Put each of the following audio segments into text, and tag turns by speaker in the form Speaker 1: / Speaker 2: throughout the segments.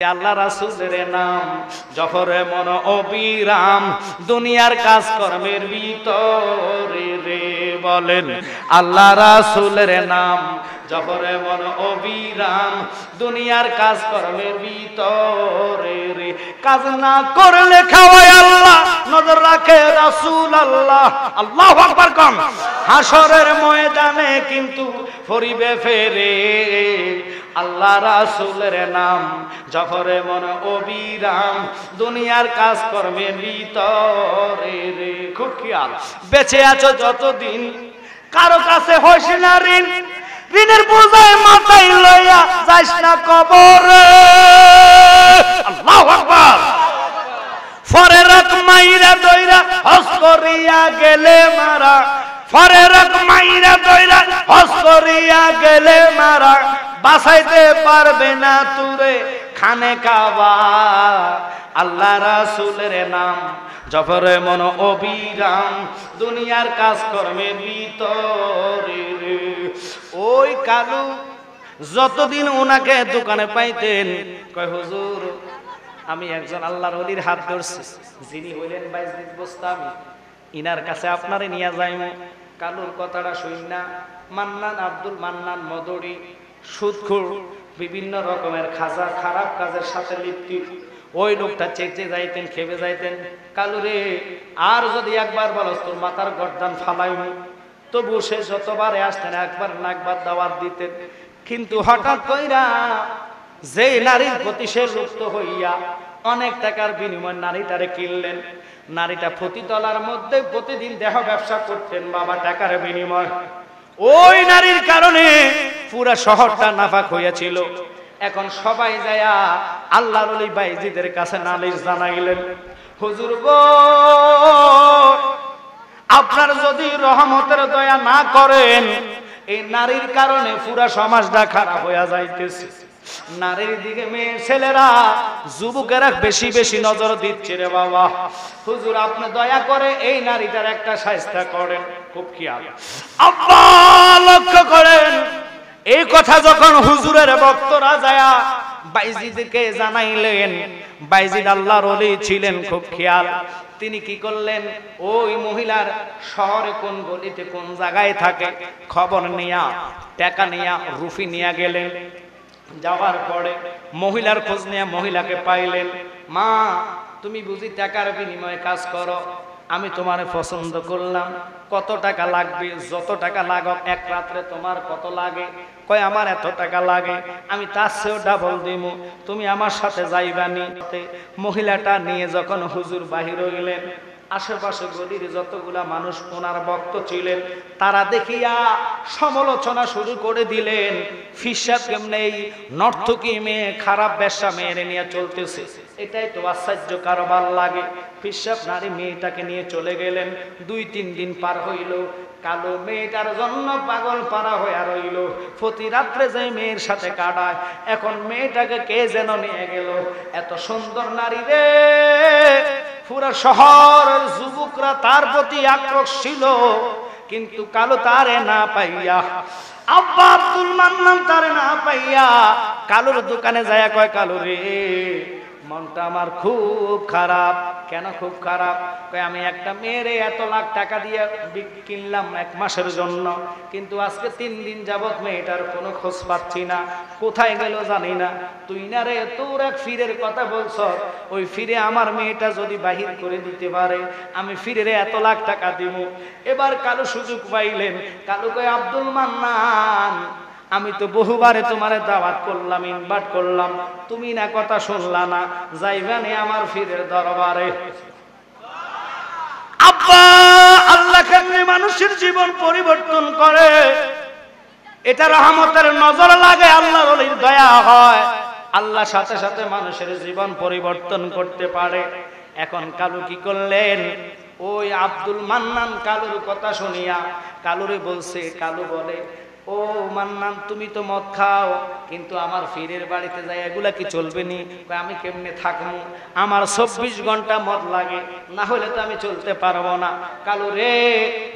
Speaker 1: আল্লাহ রাসূলের নাম জফরে মন অবিরাম দুনিয়ার কাজ কর্মের ভিতরে রে বলেন আল্লাহ রাসূলের নাম জফরে মন অবিরাম দুনিয়ার কাজ কর্মের ভিতরে রে কাজ না করলে খাওয়ায় আল্লাহ নজর রাখে রাসূল আল্লাহ আল্লাহু আকবার কোন হাসরের ময়দানে কিন্তু ফরিবে ফেরে আল্লাহ রাসূলের নাম জফরে মন অবিরাম দুনিয়ার কাজ কর্মের ভিতরে রে খুব খেয়াল বেঁচে আছো যতদিন কারো কাছে হইস না ঋণ ঋণের বোঝায় মাথায় লইয়া যাইস না কবরে আল্লাহু আকবার ফরে রাখ মাইরা দইরা হস করিয়া গেলে মারা ফরে রাখ মাইরা দইরা হস করিয়া গেলে মারা বাঁচাইতে পারবে না তুরে খানে কাবা আল্লাহ রাসূলের নাম জফরে মন অবিরাম দুনিয়ার কাজ কর্মের ভিতরে ওই কালু যতদিন ওনাকে দোকানে পাইতেন কয় হুজুর আমি একজন আল্লাহর ওলির হাত ধরছি যিনি হইলেন বাইজিদ বোস্তামি ইনার কাছে আপনারে নিয়ে যাইম কালুর কথাটা শুইনা মান্নান আব্দুল মান্নান মদরি সুদখোর বিভিন্ন রকমের খাজা খারাপ কাজের সাথে লিপ্ত ওই লোকটা চেঁচে যাইতেন খেপে যাইতেন কালুরে আর যদি একবার বলস তোর মাথার গর্দান ফালাইম তবু সে যতবার আসতেন একবার না একবার দাওয়াত দিতেন কিন্তু হঠাৎ কইরা যে নারীর প্রতি সে লুপ্ত হইয়া অনেক টাকার বিনিময়ে নারীটারে কিনলেন নারীটা প্রতিতলার মধ্যে প্রতিদিন দেহ ব্যবসা করতেন বাবা টাকার বিনিময় ওই নারীর কারণে পুরা শহরটা নাফাক হইয়াছিল এখন সবাই যায়া আল্লাহর ওলি বাইজিদের কাছে নালিশ জানাইলেন হুজুর গো আপনার যদি রহমতের দয়া না করেন এই নারীর কারণে পুরা সমাজটা খারাপ হইয়া যাইতেছে নারীর দিকে মেয়ে ছেলেরা যুবকেরা বেশি বেশি নজর দিচ্ছে রে বাবা হুজুর আপনি দয়া করে এই নারীটার একটা শায়েস্তা করেন খুব খেয়াল আব্বা লক্ষ্য করেন এই কথা যখন হুজুরের ভক্তরা যায়া বাইজিদকে জানাইলেন বাইজিদ আল্লাহর ওলি ছিলেন খুব খেয়াল তিনি কি করলেন ওই মহিলার শহরে কোন গলিতে কোন জায়গায় থাকে খবর নিয়া টাকা নিয়া রুফি নিয়া গেলেন যাওয়ার পরে মহিলার খোঁজ নিয়ে মহিলাকে পাইলেন মা তুমি বুঝি টাকার বিনিময়ে কাজ করো আমি তোমারে পছন্দ করলাম কত টাকা লাগবে যত টাকা লাগক এক রাত্রে তোমার কত লাগে কয় আমার এত টাকা লাগে আমি তার চেয়েও ডাবল দিমু তুমি আমার সাথে যাইবানি মহিলাটা নিয়ে যখন হুজুর বাহির হইলেন আশেপাশে গলির যতগুলা মানুষ ওনার ভক্ত ছিলেন তারা দেখিয়া সমালোচনা শুরু করে দিলেন ফিসাব কেমনে এই নর্তকী মেয়ে খারাপ বেশ্যা মেয়েরে নিয়ে চলতেছে এটাই তো আশ্চর্য কারবার লাগে ফিসাব নারী মেয়েটাকে নিয়ে চলে গেলেন 2-3 দিন পার হইল কালো মেয়েটার জন্য পাগল পারা হইয়া রইল প্রতি রাত্রে যে মেয়ের সাথে কাটায় এখন মেয়েটাকে কে যেন নিয়ে গেল এত সুন্দর নারী রে পুরা শহরের যুবকরা তার প্রতি আক্রোশ ছিল কিন্তু কালো তারে না পাইয়া আব্বা আব্দুল মান্নান তারে না পাইয়া কালুর দোকানে যায়া কয় কালু রে মনটা আমার খুব খারাপ কেন খুব খারাপ কয় আমি একটা মেয়েরে এত লাখ টাকা দিয়ে কিনলাম 1 মাসের জন্য কিন্তু আজকে 3 দিন যাবত মেয়েটার কোনো খোঁজ পাচ্ছি না কোথায় গেল জানি না তুই না রে তোর এক ফিরের কথা বলছ ওই ফিরে আমার মেয়েটা যদি বাহির করে দিতে পারে আমি ফিরে এত লাখ টাকা দিব এবার কালু সুযোগ পাইলেন কালু কয় আব্দুল মান্নান আমি তো বহুবারে তোমারে দাওয়াত করলাম ইনভাইট করলাম তুমি না কথা শুনলা না যাইবানি আমার ফিরের দরবারে আব্বা আল্লাহ কেমনে মানুষের জীবন পরিবর্তন করে এটা রহমতের নজর লাগে আল্লাহর ওলির দয়া হয় আল্লাহ সাথে সাথে মানুষের জীবন পরিবর্তন করতে পারে এখন কালু কি করলেন ওই আব্দুল মান্নান কালুর কথা শুনিয়া কালুরে বলছে কালু বলে ও মান্নান তুমি তো মদ খাও কিন্তু আমার ফিরের বাড়িতে যাই এগুলা কি চলবে নি আমি কেমনে থাকবো আমার 24 ঘন্টা মদ লাগে না হলে তো আমি চলতে পারবো না কালু রে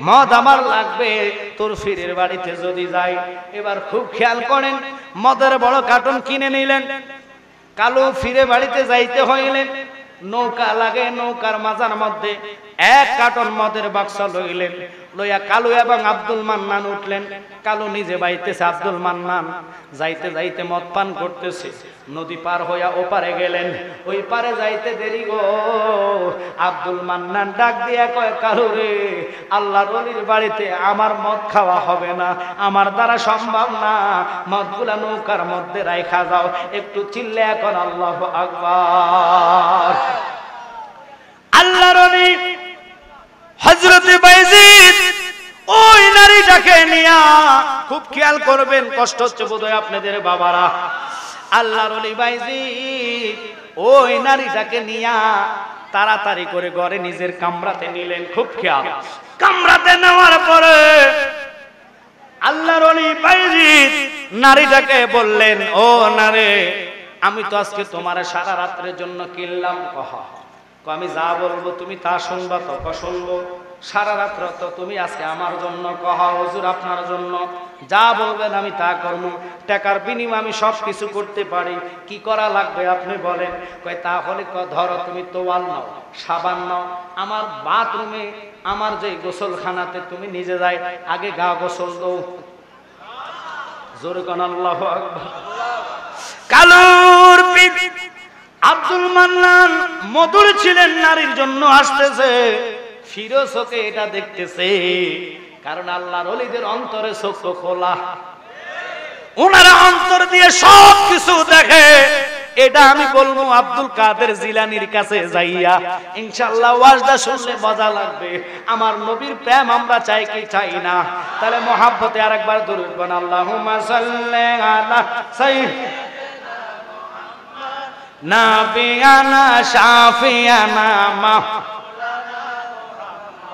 Speaker 1: মদ আমার লাগবে তোর ফিরের বাড়িতে যদি যাই এবার খুব খেয়াল করেন মদের বড় কার্টন কিনে নিলেন কালু ফিরে বাড়িতে যাইতে হইলেন, নৌকা লাগে, নৌকার মাঝার মধ্যে এক কার্টন মদের বাক্স লইলেন, লইয়া কালু এবং আব্দুল মান্নান উঠলেন। কালু নিজে বাইতেছে, আব্দুল মান্নান যাইতে যাইতে মদ পান করতেছে। নদী পার হইয়া ওপারে গেলেন, ওই পারে যাইতে দেরি গো, আব্দুল মান্নান ডাক দিয়া কয়, কালু রে, আল্লাহর ওলির বাড়িতে আমার মদ খাওয়া হবে না, আমার দ্বারা সম্ভব না, মদগুলা নৌকার মধ্যে রাইখা যাও। একটু চিল্লে এখন আল্লাহু আকবার। আল্লাহর ওলি হযরত বাইজিদ ওই নারীটাকে নিয়া, খুব খেয়াল করবেন, কষ্ট হচ্ছে বোধহয় আপনাদের বাবারা। আল্লাহর ওলি বাইজিদ ওই নারীটাকে নিয়া তাড়াতাড়ি করে ঘরে নিজের কামরাতে নিলেন। খুব খেয়াল, কামরাতে নেওয়ার পরে আল্লাহর ওলি বাইজিদ নারীটাকে বললেন, ও নারী, আমি তো আজকে তোমার সারা রাত্রের জন্য কিনলাম। আমি যা বলবো তুমি তা শুনবা? তো শুনবো। সারা রাত্র তো তুমি আজকে আমার জন্য? হুজুর আপনার জন্য। যা বলবেন আমি তা করবো, টাকার বিনিময়ে আমি সব কিছু করতে পারি, কি করা লাগবে আপনি বলেন। কয় তাহলে ধরো তুমি তোয়াল নাও, সাবান নাও, আমার বাথরুমে, আমার যে গোসলখানাতে তুমি নিজে যাই, আগে গা গোসল দাও। জোরে কোন আল্লাহু আকবার। কালুর আব্দুল মান্নান মধুর ছিলেন, নারীর জন্য আসতেছে, ফিরোজকে এটা দেখতেছে, কারণ আল্লাহর ওলিদের অন্তরে চক্ষু খোলা, ওনারা অন্তর দিয়ে সব কিছু দেখে। এটা আমি বলবো আব্দুল কাদের জিলানীর কাছে যাইয়া, ইনশাআল্লাহ ওয়াজটা শুনলে মজা লাগবে। আমার নবীর প্রেম আমরা চাই কি চাই না? তাহলে মহাব্বতে আরেকবার দরুদ পড়ুন, আল্লাহুম্মা সাল্লি আলা সাইয়্যিদিনা নাবিয়ানা শাফিয়ানা মাওলানা মুহাম্মদ,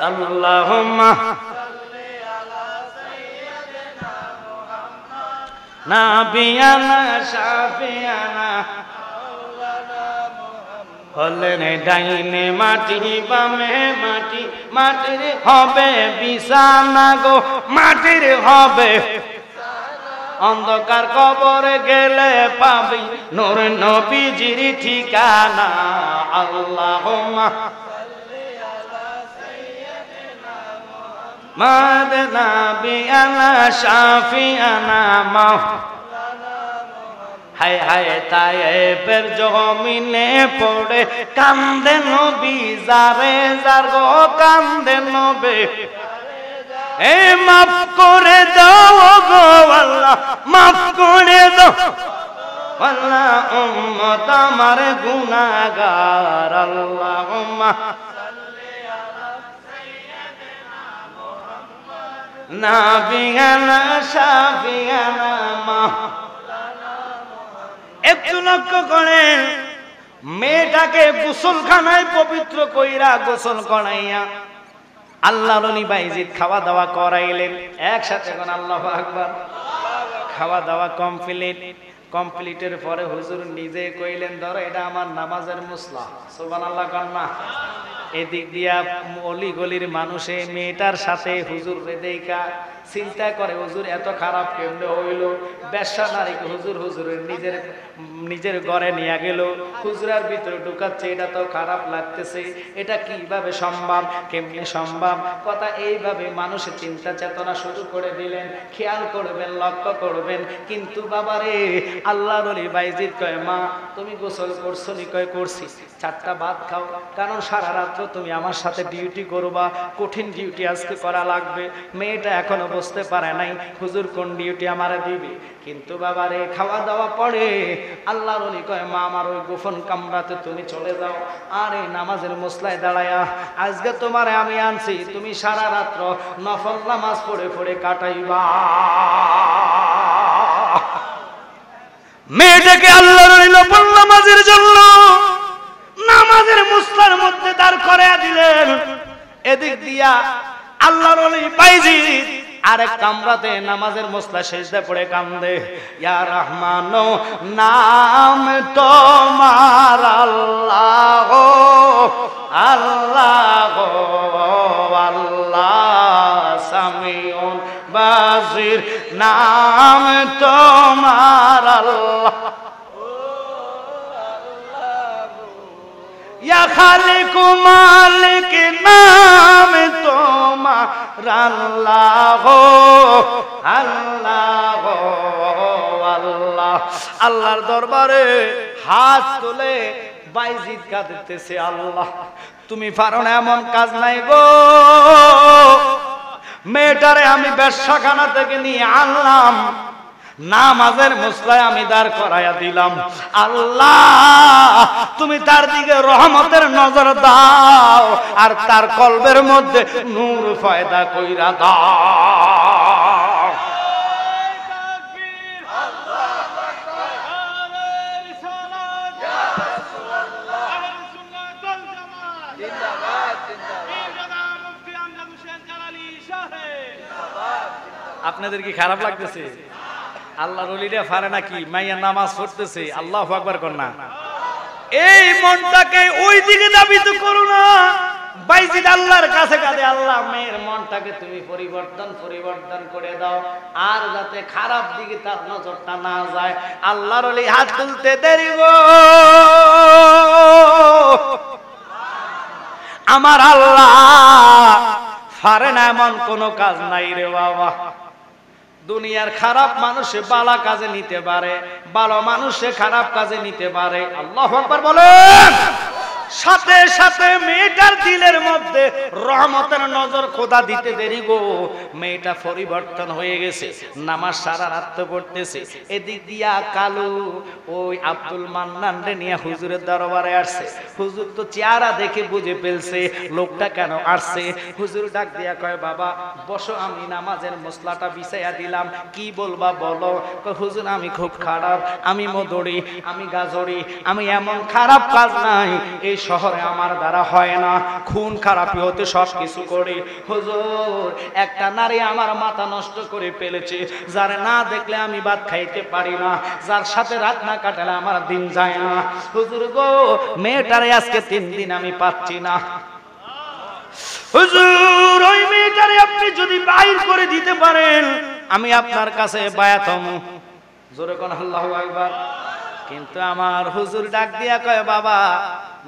Speaker 1: আল্লাহুম্মা সাল্লি আলা সাইয়্যিদিনা মুহাম্মদ নাবিয়ানা শাফিয়ানা মাওলানা মুহাম্মদ। হলেন ডাইনে মাটি বামে মাটি, মাটির হবে বিছানা গো, মাটির হবে অন্ধকার কবরে গেলে পাবি নূর নবীজির ঠিকানা। আল্লাহুম্মা সাল্লি আলা সাইয়্যিদিনা মুহাম্মদ নাবিয়ানা শাফিয়ানা মাওলানা মুহাম্মদ। হায় হায় তায়েবের জমিনে পড়ে কান্দে নবী, যারে যার গো কান্দে নবী, এ মাফ করে দাও গো আল্লাহ, মাফ করে দাও আল্লাহ, উম্মত আমার গুনাহগার। আল্লাহুম্মা সাল্লি আলা সাইয়্যিদিনা মুহাম্মদ নাবিয়ানা শাফিয়ানা মাওলানা মুহাম্মদ। একটু লক্ষ্য করেন, মেয়েটাকে গোসলখানায় পবিত্র কইরা গোসল করাইয়া আল্লাহর ওলি বাইজিদ খাওয়া দাওয়া করাইলেন। একসাথে কোন আল্লাহু আকবার। খাওয়া দাওয়া কমপ্লিটের পরে হুজুর নিজে কইলেন, ধরো এটা আমার নামাজের মুসলা। সুবহানাল্লাহ কান্না। এদিক দিয়া অলি গলির মানুষে মেয়েটার সাথে হুজুর দেখা চিন্তা করে, হুজুর এত খারাপ কেমনে হইল? বেশ্যা নারীকে হুজুরের নিজের ঘরে নিয়ে গেল, হুজুরার ভিতরে ঢুকাচ্ছে, এটা তো খারাপ লাগতেছে, এটা কিভাবে সম্ভব, কেমনে সম্ভব? কথা এইভাবে মানুষের চিন্তা চেতনা শুরু করে দিলেন। খেয়াল করবেন, লক্ষ্য করবেন। কিন্তু বাবারে, আল্লাহর ওলি বাইজিদ কয়, মা তুমি গোসল করছো নি? কয় করছি। 4টা ভাত খাও, কারণ সারা রাত্র তুমি আমার সাথে ডিউটি করবা, কঠিন ডিউটি আজকে করা লাগবে। মেয়েটা এখনো বুঝতে পারে নাই হুজুর কোন ডিউটি আমারে দিবে। কিন্তু বাবারে, খাওয়া দাওয়া পড়ে আল্লাহর ওলি কয়, মা আমার ওই গোপন কামরাতে তুমি চলে যাও, আর এই নামাজের মুসলায় দাঁড়ায়া আজকে তোমারে আমি আনছি, তুমি সারা রাত্র নফল নামাজ পড়ে পড়ে কাটাইবা। মেয়েটাকে আল্লাহর ওলি নফল নামাজের জন্য নামাজের মুসলার মধ্যে দাঁড় করায়া দিলেন। এদিক দিয়া আল্লাহর ওলি বাইজিদ আরেক কামরাতে নামাজের মুসলা সেজদা পড়ে কান্দে। ইয়া রহমান নাম তোমার আল্লাহ, আল্লাহ আল্লাহ সামিউন বাসির, নাম তোমার আল্লাহ। ইয়া খালিক মালিক নাম তোমার আল্লাহ আল্লাহ আল্লাহ। আল্লাহর দরবারে হাত তুলে বাইজিদ কাঁদতেছে, আল্লাহ তুমি পারো না এমন কাজ নাই গো। মেয়েটারে আমি ব্যবসাখানা থেকে নিয়ে আনলাম, নামাজের মুসলায় আমি দাঁড় করাইয়া দিলাম, আল্লাহ তুমি তার দিকে রহমতের নজর দাও আর তার কলবের মধ্যে নূর পয়দা কইরা দাও। আপনাদের কি খারাপ লাগতেছে? আল্লাহর ওলিরা পারে নাকি মাইয়া নামাজ পড়তেছে আল্লাহু আকবার কর না, এই মনটাকে ওই দিকে দাবিত করো না। বাইজিদ আল্লাহর কাছে কাঁদে, আল্লাহ মেয়ের মনটাকে তুমি পরিবর্তন করে দাও আর যাতে খারাপ দিকে তার নজরটা না যায়। আল্লাহর ওলি হাত তুলতে দেরি গো, আমার আল্লাহ পারে না এমন কোন কাজ নাই রে বাবা। দুনিয়ার খারাপ মানুষে ভালো কাজে নিতে পারে, ভালো মানুষে খারাপ কাজে নিতে পারে। আল্লাহু আকবার বলেন। সাথে সাথে মেয়েটার দিলের মধ্যে রহমতের নজর খোদা দিতে দেরি গো, মেয়েটা পরিবর্তন হয়ে গেছে, নামাজ সারা রাত পড়তেছে। এদিক দিয়া কালু ওই আব্দুল মান্নান রে নিয়ে হুজুরের দরবারে আসছে। হুজুর তো চেহারা দেখে বুঝে ফেলছে লোকটা কেন আসছে। হুজুর ডাক দিয়া কয়, বাবা বসো, আমি নামাজের মশলাটা বিছাইয়া দিলাম, কি বলবা বলো। হুজুর আমি খুব খারাপ, আমি মদরি, আমি গাজরি, আমি এমন খারাপ কাজ নাই এই শহরে আমার দ্বারা হয় না, খুন খারাপি হতে সব কিছু করি। হুজুর একটা নারী আমার মাথা নষ্ট করে ফেলেছে, যার না দেখলে আমি ভাত খাইতে পারি না, যার সাথে রাত না কাটালে আমার দিন যায় না। হুজুর গো মেয়েটারে আজকে 3 দিন আমি পাচ্ছি না। হুজুর ওই মেয়েটারে আপনি যদি বাইর করে দিতে পারেন আমি আপনার কাছে বায়াত হমু। জোরে কোন আল্লাহু আকবার। কিন্তু আমার হুজুর ডাক দিয়া কয়, বাবা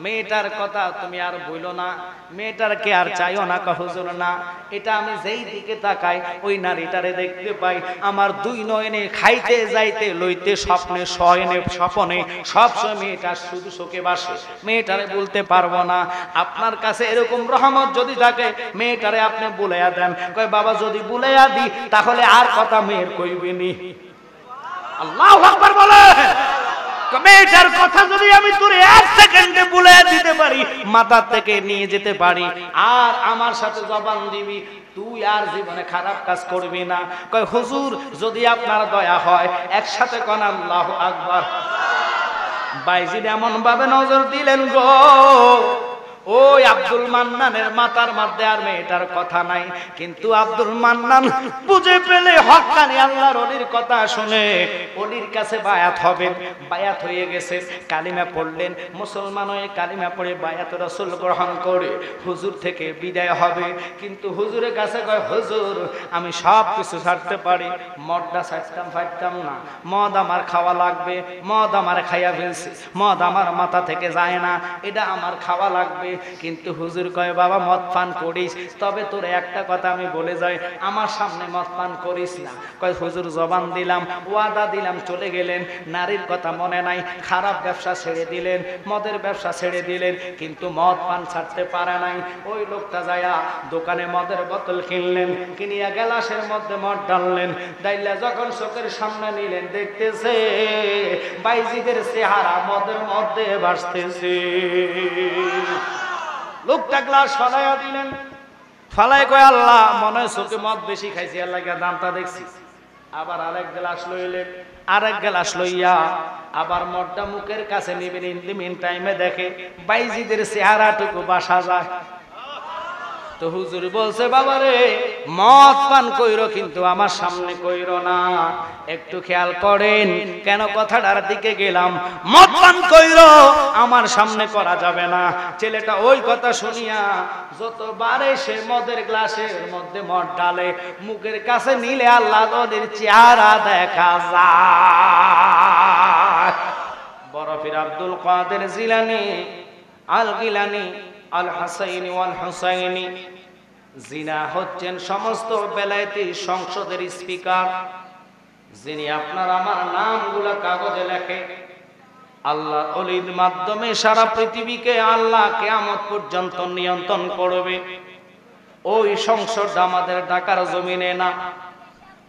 Speaker 1: মেয়েটার কথা তুমি আর বইলো না, মেয়েটারকে আর চাইও না। হুজুর না, এটা আমি যেই দিকে তাকাই ওই নারীটারে দেখতে পাই, আমার 2 নয়নে খাইতে যাইতে লইতে স্বপ্নে শয়নে স্বপনে সবসময় মেয়েটা শুধু চোখে বাসে, মেয়েটারে বলতে পারবো না। আপনার কাছে এরকম রহমত যদি থাকে মেয়েটারে আপনি বুলাইয়া দেন। কয় বাবা যদি বুলাইয়া দি তাহলে আর কথা মেয়ের কইবেনি। আল্লাহু আকবার বলে। মেয়েটার কথা যদি আমি তোর 1 সেকেন্ডে বলে দিতে পারি, মাথা থেকে নিয়ে যেতে পারি, আর আমার সাথে জবান দিবি, তুই আর জীবনে খারাপ কাজ করবি না। কয় হুজুর যদি আপনার দয়া হয় একসাথে কোন আল্লাহু আকবার। বাইজিদ এমন ভাবে নজর দিলেন গো, ওই আব্দুল মান্নানের মাথার মধ্যে আর মেয়েটার কথা নাই। কিন্তু আব্দুল মান্নান বুঝে পেলে হক্কানি আল্লাহর ওলির কথা শুনে ওলির কাছে বায়াত হবেন। বায়াত হয়ে গেছে, কালিমা পড়লেন, মুসলমান হয়ে কালিমা পড়ে বায়াত রাসূল গ্রহণ করে হুজুর থেকে বিদায় হবে। কিন্তু হুজুরের কাছে কয়, হুজুর আমি সব কিছু ছাড়তে পারি, মদটা ছাড়তাম পারতাম না, মদ আমার খাওয়া লাগবে, মদ আমার খাইয়া ফেলছি, মদ আমার মাথা থেকে যায় না, এটা আমার খাওয়া লাগবে। কিন্তু হুজুর কয়, বাবা মদ পান করিস, তবে তোর একটা কথা আমি বলে যাই, আমার সামনে মদ পান করিস না। কয় হুজুর জবান দিলাম, ওয়াদা দিলাম। চলে গেলেন, নারীর কথা মনে নাই, খারাপ ব্যবসা ছেড়ে দিলেন, মদের ব্যবসা ছেড়ে দিলেন, কিন্তু মদ পান ছাড়তে পারে নাই। ওই লোকটা যায়া দোকানে মদের বোতল কিনলেন, কিনিয়া গ্লাসের মধ্যে মদ ডাললেন, ডাইলা যখন চোখের সামনে নিলেন দেখতেছে বাইজিদের চেহারা মদের মধ্যে ভাসতেছে। লোকটা গ্লাস ফালাইয়া দিলেন, ফালাই কয় আল্লাহ মনে হয় চোখে মদ বেশি খাইছি, আল্লাহ দামটা দেখছি। আবার আরেক গ্লাস লইলেন, আরেক গ্লাস লইয়া আবার মদটা মুখের কাছে নিবেন। ইন দি মিন টাইমে দেখে বাইজিদের চেহারাটুকু বাসা যায়। তো হুজুর বলছে, বাবা রে মদ পান কইরো কিন্তু আমার সামনে কইরো না। একটু খেয়াল করেন কেন কথাটার দিকে গেলাম, মদ পান কইরো আমার সামনে করা যাবে না। ছেলেটা ওই কথা শুনিয়া যতবারে সে মদের গ্লাসের মধ্যে মদ ডালে, মুখের কাছে নিলে আল্লাহ ওদের চেহারা দেখা যায়। বরফির আব্দুল কাদের জিলানী আল গিলানি আল হাসাইনি ওয়াল হুসাইনি। জিনা হচ্ছেন সমস্ত বেলায়েতি সংসদের স্পিকার, যিনি আপনার আমার নামগুলা কাগজে লেখে। আল্লাহ ওলির মাধ্যমে সারা পৃথিবীকে আল্লাহ কিয়ামত পর্যন্ত নিয়ন্ত্রণ করবে। ওই সংসদ আমাদের ঢাকার জমিনে না,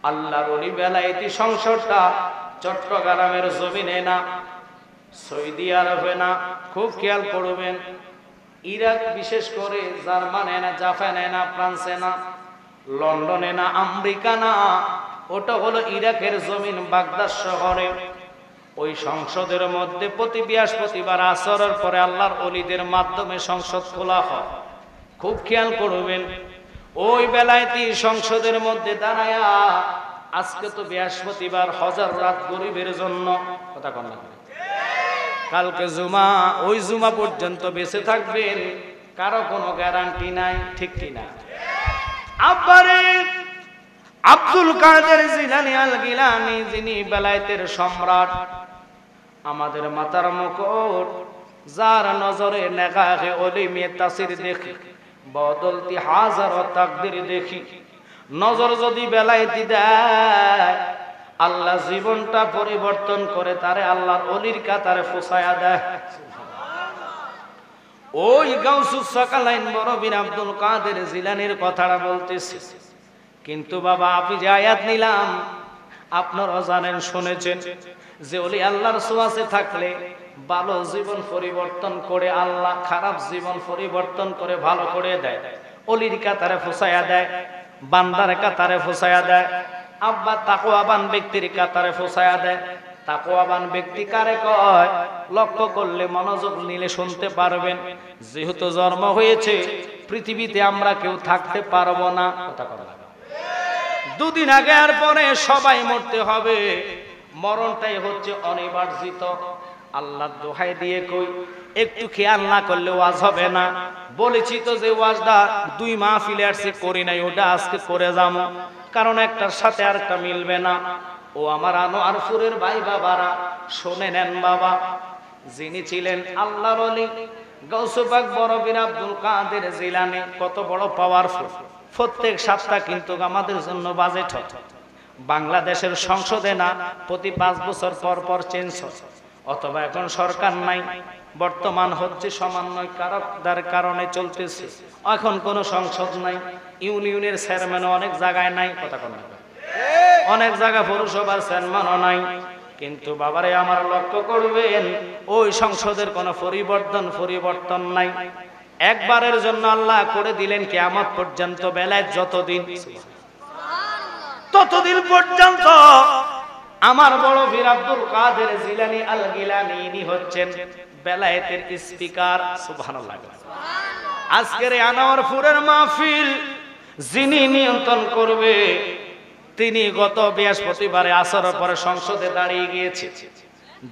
Speaker 1: আল্লাহর ওলি বেলায়েতি সংসদটা চট্টগ্রামের জমিনে না, সৌদি আরবে না। খুব খেয়াল করবেন, ইরাক বিশেষ করে জার্মানে না, জাপানে না, ফ্রান্সে না, লন্ডনে না, আমেরিকা না, ওটা হলো ইরাকের জমিন, বাগদাদ শহরে। ওই সংসদের মধ্যে প্রতি বৃহস্পতিবার আসরের পরে আল্লাহর ওলিদের মাধ্যমে সংসদ খোলা হয়। খুব খেয়াল করবেন, ওই বেলায়েতি সংসদের মধ্যে দাঁড়ায়া, আজকে তো বৃহস্পতিবার, হাজার রাত গরিবের জন্য, কথা কন না, কালকে জুমা, ওই জুমা পর্যন্ত বেঁচে থাকবেন, কারো কোনো গ্যারান্টি নাই, ঠিক কিনা? আব্বারে আব্দুল কাদের জিলানী আল গিলানী, যিনি বেলায়েতের সম্রাট, আমাদের মাথার মুকুট, যার নজরে নেগাহে ওলি মে তাসির দেখি, বদলতি হাজার তাকদির দেখি। নজর যদি বেলায়েতি দেয়, আল্লাহ জীবনটা পরিবর্তন করে তারে আল্লাহর ওলির কাতারে ফসায়া দেয়। ওই গাউসুস সাকালাইন বড় বীর আব্দুল কাদের জিলানীর কথাটা বলতেছি। কিন্তু বাবা, আপনি যে আয়াত নিলাম, আপনারা জানেন, শুনেছেন যে ওলি আল্লাহর ছোঁয়াচে থাকলে ভালো জীবন পরিবর্তন করে আল্লাহ, খারাপ জীবন পরিবর্তন করে ভালো করে দেয়। ওলির কাতারে ফসায়া দেয়, বান্দার কাতারে ফসায়া দেয়। আব্বা তাকওয়াবান ব্যক্তির কাতারে ফসায়া দেয়। তাকওয়াবান ব্যক্তি কারে কয়? লক্ষ্য করলে, মনোযোগ নিলে শুনতে পারবেন। যেহেতু জন্ম হয়েছে পৃথিবীতে, আমরা কেউ থাকতে পারবো না, কথা কথা দুদিন আগে আর পরে সবাই মরতে হবে। মরণটাই হচ্ছে অনিবার্জিত। আল্লাহ দোহাই দিয়ে কই, একটু খেয়াল না করলে ওয়াজ হবে না। বলেছি তো যে ওয়াজটা 2 মাহফিলে আসছে করি নাই, ওটা আজকে করে যাবো, কারণ একটার সাথে আরেকটা মিলবে না। ও আমার আনোয়ারপুরের ভাই বাবারা, শুনে নেন বাবা, যিনি ছিলেন আল্লাহর ওলি গাউস পাক বড় বীর আব্দুল কাদের জিলানী, কত বড় পাওয়ারফুল। প্রত্যেক সপ্তাহ কিন্তু আমাদের জন্য বাজেট হয়। বাংলাদেশের সংসদে না, প্রতি 5 বছর পর পর চেঞ্জ হয়, অথবা এখন সরকার নাই, বর্তমান হচ্ছে সমন্বয় কারকদার কারণে চলতেছে। এখন কোনো সংসদ নাই, ইউনিয়নের চেয়ারম্যান অনেক জায়গায় নাই, কথা কোন অনেক জায়গা পৌরসভার চেয়ারম্যানও নাই। কিন্তু বাবারে আমার, লক্ষ্য করবেন, ওই সংসদের কোনো পরিবর্তন নাই। একবারের জন্য আল্লাহ করে দিলেন কিয়ামত পর্যন্ত, বেলায়েত যতদিন, ততদিন পর্যন্ত আমার বড় বীর আব্দুল কাদের জিলানী আল গিলানী, ইনি হচ্ছেন বেলায়েতের স্পিকার। সুবহানাল্লাহ। আজকের এই আনোয়ারপুরের মাহফিল যিনি নিয়ন্ত্রণ করবে, তিনি গত বৃহস্পতিবারে আসরের পরে সংসদে দাঁড়িয়ে গিয়েছে।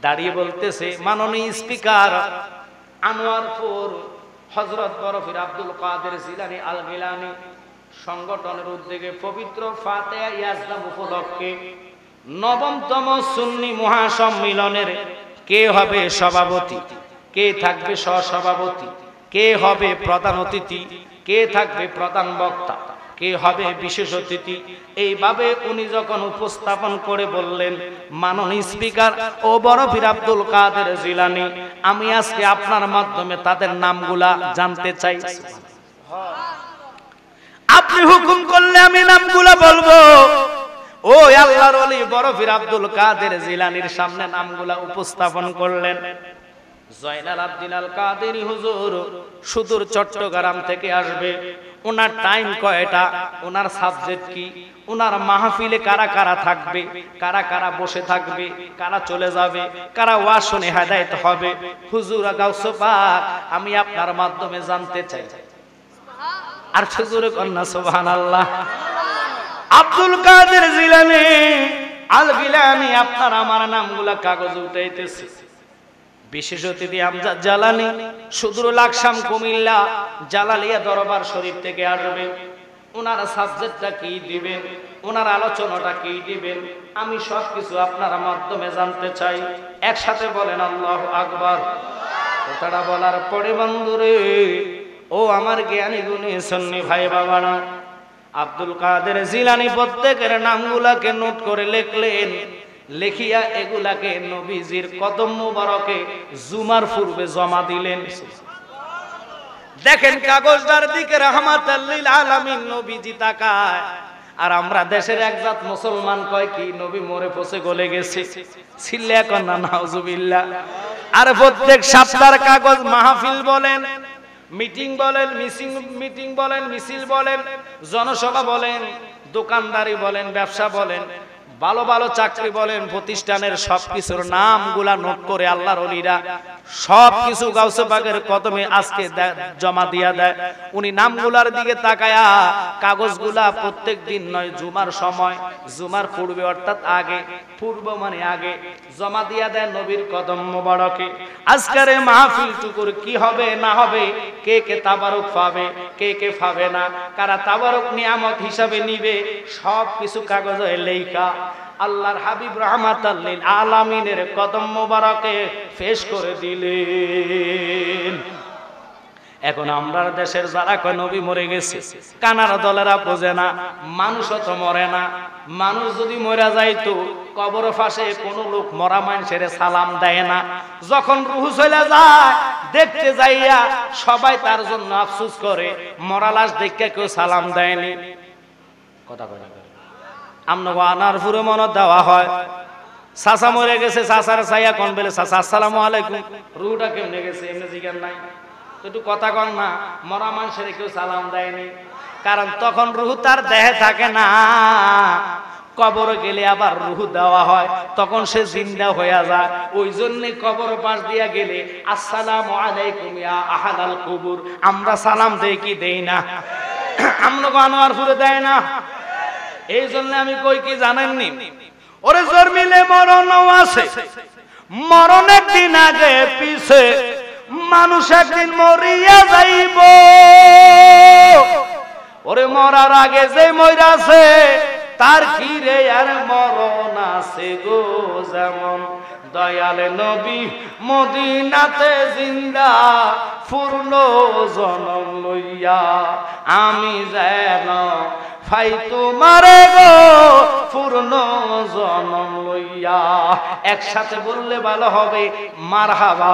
Speaker 1: দাঁড়িয়ে বলতেছে, মাননীয় স্পিকার, আনোয়ারপুর হযরত বড় বীর আব্দুল কাদের জিলানী আল গিলানী সংগঠনের উদ্যোগে পবিত্র ফাতিহা ইয়াজদাম উপলক্ষে 9তম সুন্নি মহাসম্মিলনের কে হবে সভাপতি, কে থাকবে সহসভাপতি, কে হবে প্রধান অতিথি, কে থাকবে প্রধান বক্তা, কে হবে বিশেষ অতিথি, এইভাবে উনি যখন উপস্থাপন করে বললেন, মাননীয় স্পিকার ও বড় বীর আব্দুল কাদের জিলানী, আমি আজকে আপনার মাধ্যমে তাদের নামগুলা জানতে চাই। আপনি হুকুম করলে আমি নামগুলা বলবো। ও আল্লাহর ওলি বড় বীর আব্দুল কাদের জিলানীর সামনে নামগুলা উপস্থাপন করলেন। জয়নাল আব্দিন আল কাদেরী হুজুর সুদূর চট্টগ্রাম থেকে আসবে। ওনার টাইম কয়টা, ওনার সাবজেক্ট কি, ওনার মাহফিলে কারা কারা থাকবে, কারা কারা বসে থাকবে, কারা চলে যাবে, কারা ওয়াজ শুনে হেদায়েত হবে, হুজুর গাউস পাক আমি আপনার মাধ্যমে জানতে চাই। আর হুজুর কন্যা সুবহানাল্লাহ। আব্দুল কাদের জিলানী আল গিলানী, আপনার আমার নামগুলা কাগজে উঠাইতেছে। বিশেষ অতিথি আমজাদ জালানী, সুদূর লাকসাম কুমিল্লা জালালিয়া দরবার শরীফ থেকে আসবে। ওনার সাবজেক্টটা কি দিবেন, ওনার আলোচনাটা কি দিবেন, আমি সবকিছু আপনার মাধ্যমে জানতে চাই। একসাথে বলেন আল্লাহু আকবার। কথাটা বলার পরে বন্ধুরে, ও আমার জ্ঞানী গুণী সুন্নি ভাই বাবারা, আব্দুল কাদের জিলানী প্রত্যেকের নামগুলাকে নোট করে লিখলেন, লিখিয়া এগুলাকে নবীজির কদম মুবারকে জুমার পূর্বে জমা দিলেন। দেখেন কাগজটার দিকে রাহমাতাল লিল আলামিন নবীজি তাকায়, আর আমরা দেশের একজাত মুসলমান কয় কি নবী মরে পচে গলে গেছে, ছিল্লা এখন না নাউজুবিল্লাহ। আর প্রত্যেক সপ্তাহের কাগজ মাহফিল বলেন, মিটিং বলেন, মিটিং বলেন, মিছিল বলেন, জনসভা বলেন, দোকানদারি বলেন, ব্যবসা বলেন, ভালো ভালো চাকরি বলেন, প্রতিষ্ঠানের সবকিছুর নামগুলা নোট করে আল্লাহর ওলিরা সবকিছু গাউসে পাকের কদমে আজকে জমা দিয়া দেয়। উনি নামগুলার দিকে তাকায়া কাগজগুলা প্রত্যেক দিন নয়, জুমার সময়, জুমার পূর্বে অর্থাৎ আগে, পূর্ব মানে আগে জমা দিয়া দেয় নবীর কদম মোবারকে। আজকের এই মাহফিল টুকুর কি হবে না হবে, কে কে তাবারক পাবে, কে কে পাবে না, কারা তাবারক নিয়ামত হিসাবে নিবে, সব কিছু কাগজে লেখা আল্লাহর হাবিব রাহমাতাল লিল আলামিনের কদম মোবারকে পেশ করে দিলেন। এখন আমরা দেশের যারা কয় নবী মরে গেছে, কানার দলেরা বোঝে না মানুষও তো মরে না। মানুষ যদি মরে যাইতো কবর ফাঁসে কোন লোক মরা মানুষের সালাম দেয় না। যখন রূহ চলে যায় দেখতে যাইয়া সবাই তার জন্য আফসোস করে, মরা লাশ দেখে কেউ সালাম দেয়নি। কথা কথা আমরা আনার পুরো মনে দেওয়া হয়, চাচা মরে গেছে, চাচার চাইয়া কোন বেলে চাচা আসসালামু আলাইকুম, রুহটা কেমনে গেছে এমনি জিজ্ঞান নাই তো, একটু কথা কন না। মরা মানুষের কেউ সালাম দেয়নি, কারণ তখন রুহ তার দেহে থাকে না। কবর গেলে আবার রুহ দেওয়া হয়, তখন সে জিন্দা হয়ে যায়। ওই জন্য কবর পাশ দিয়া গেলে আসসালামু আলাইকুম ইয়া আহলাল কুবুর আমরা সালাম দেই কি দেই না? আমরা আনোয়ারপুরে দেয় না। এই জন্য আমি কই কি জানেননি, ওরে জোর মিলে মরণ আছে, মরণ একদিন আগে পিছে, মানুষ একদিন মরিয়া যাইব। ওরে মরার আগে যে মইরাছে তার কি রে আর মরণ আছে গো। যেমন দয়াল নবী মদিনাতে জিন্দা পূর্ণ জনম লইয়া, আমি যেন ভাই তোমারে গো পূর্ণ জনম লইয়া। একসাথে বললে ভালো হবে মারহাবা।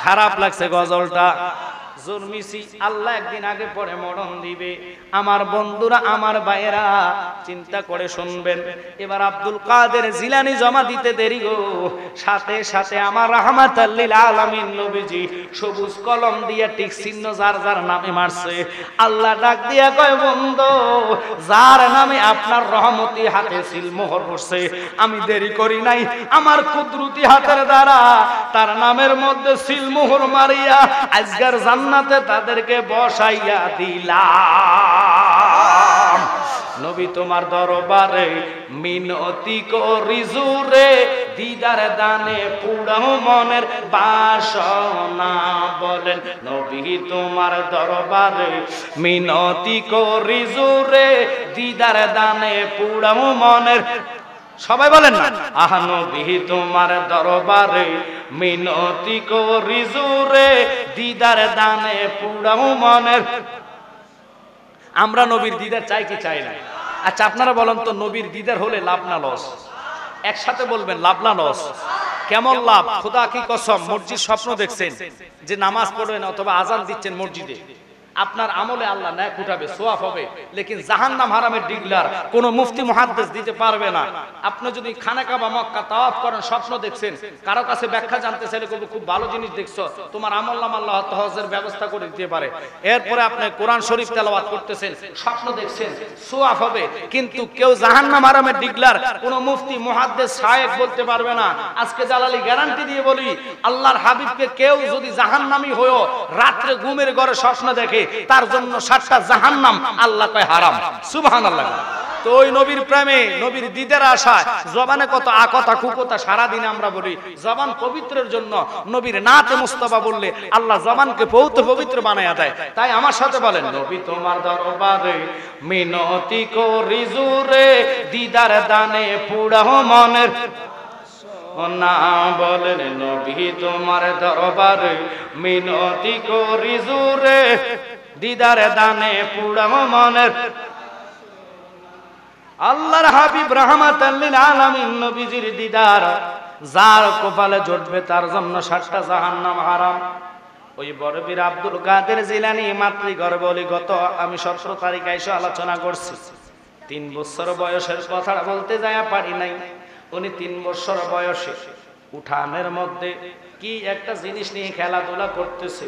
Speaker 1: খারাপ লাগছে গজলটা, জন্মিছি আল্লাহ একদিন আগে পরে মরণ দিবে। আমার বন্ধুরা, আমার ভাইয়েরা চিন্তা করে শুনবেন। এবার আব্দুল কাদের জিলানী জমা দিতে দেরি গো, সাথে সাথে আমার রাহমাতাল লিল আলামিন নবীজি সবুজ কলম দিয়ে টিক চিহ্ন যার যার নামে মারছে। আল্লাহ ডাক দিয়া কয়, বন্ধু যার নামে আপনার রহমতি হাতে সিল মোহর পড়ছে, আমি দেরি করি নাই, আমার কুদরতি হাতের দ্বারা তার নামের মধ্যে সিল মোহর মারিয়া আজকের জান্নাতে তাদেরকে বসাইয়া দিলাম। নবী তোমার দরবারে মিনতি করি জুরে, দিদার দানে পুরাও মনের বাসনা। বলেন নবী তোমার দরবারে মিনতি করি জুরে, দিদার দানে পুরাও মনের, সবাই বলেন না, আহা নবী তোমার দরবারে মিনতি করি জুরে, দিদার দানে পুরাও মনের। আমরা নবীর দিদার চাই কি চাই না? আচ্ছা আপনারা বলেন তো, নবীর দিদার হলে লাভ না লস? একসাথে বলবেন, লাভ না লস? কেমন লাভ? খোদা কি কসম, মসজিদ স্বপ্ন দেখছেন যে নামাজ পড়বেন অথবা আজান দিচ্ছেন মসজিদে, আপনার আমলে আল্লাহ ন্যাক উঠাবে, সোয়াব হবে, লেকিন জাহান্নাম হারামের ডিগলার কোন মুফতি মুহাদ্দিস দিতে পারবে না। আপনি যদি খানা কাবা মক্কা তাওয়াফ করেন, স্বপ্ন দেখছেন, কারো কাছে ব্যাখ্যা জানতে চাইলে খুব ভালো জিনিস দেখছো, তোমার আমল নাম আল্লাহ হজের ব্যবস্থা করে দিতে পারে। এরপরে আপনি কোরআন শরীফ তেলাওয়াত করতেছেন, স্বপ্ন দেখছেন, সোয়াব হবে, কিন্তু কেউ জাহান্নাম হারামের ডিগলার কোন মুফতি মুহাদ্দিস শায়েখ বলতে পারবে না। আজকে জালালি গ্যারান্টি দিয়ে বলি, আল্লাহর হাবিবকে কেউ যদি জাহান্নামী হয়েও রাত্রে ঘুমের ঘরে স্বপ্ন দেখে, তার জন্য 7টা জাহান্নাম আল্লাহ কয় হারাম। সুবহানাল্লাহ। তো ওই নবীর প্রেমে, নবীর দিদের আশায় জবানে কত আকথা কুকথা সারা দিন আমরা বলি। জবান পবিত্রের জন্য নবীর নাতে মুস্তাফা বললে আল্লাহ জবানকে পবিত্র বানায়া দেয়। তাই আমার সাথে বলেন, নবী তোমার দরবারে মিনতি করি জুরে, দিদার দানে পুরাও মনের। না বলেন নবী তোমার দরবারে মিনতি করি জোরে দিদারে দানে পুরাম মনের আল্লাহর হাবিব রাহমাতাল লিল আলামিন নবীজির দিদার যার কপালে জুটবে তার জন্য 7টা জাহান্নাম হারাম। ওই বড়বীর আব্দুল কাদের জিলানী মাতৃগর্ভে গত আমি 17 তারিখে এসে আলোচনা করছি। 3 বছর বয়সের কথা বলতে যায় পারি নাই। উনি 3 বছর বয়সে উঠানের মধ্যে কি একটা জিনিস নিয়ে খেলাধুলা করতেছে,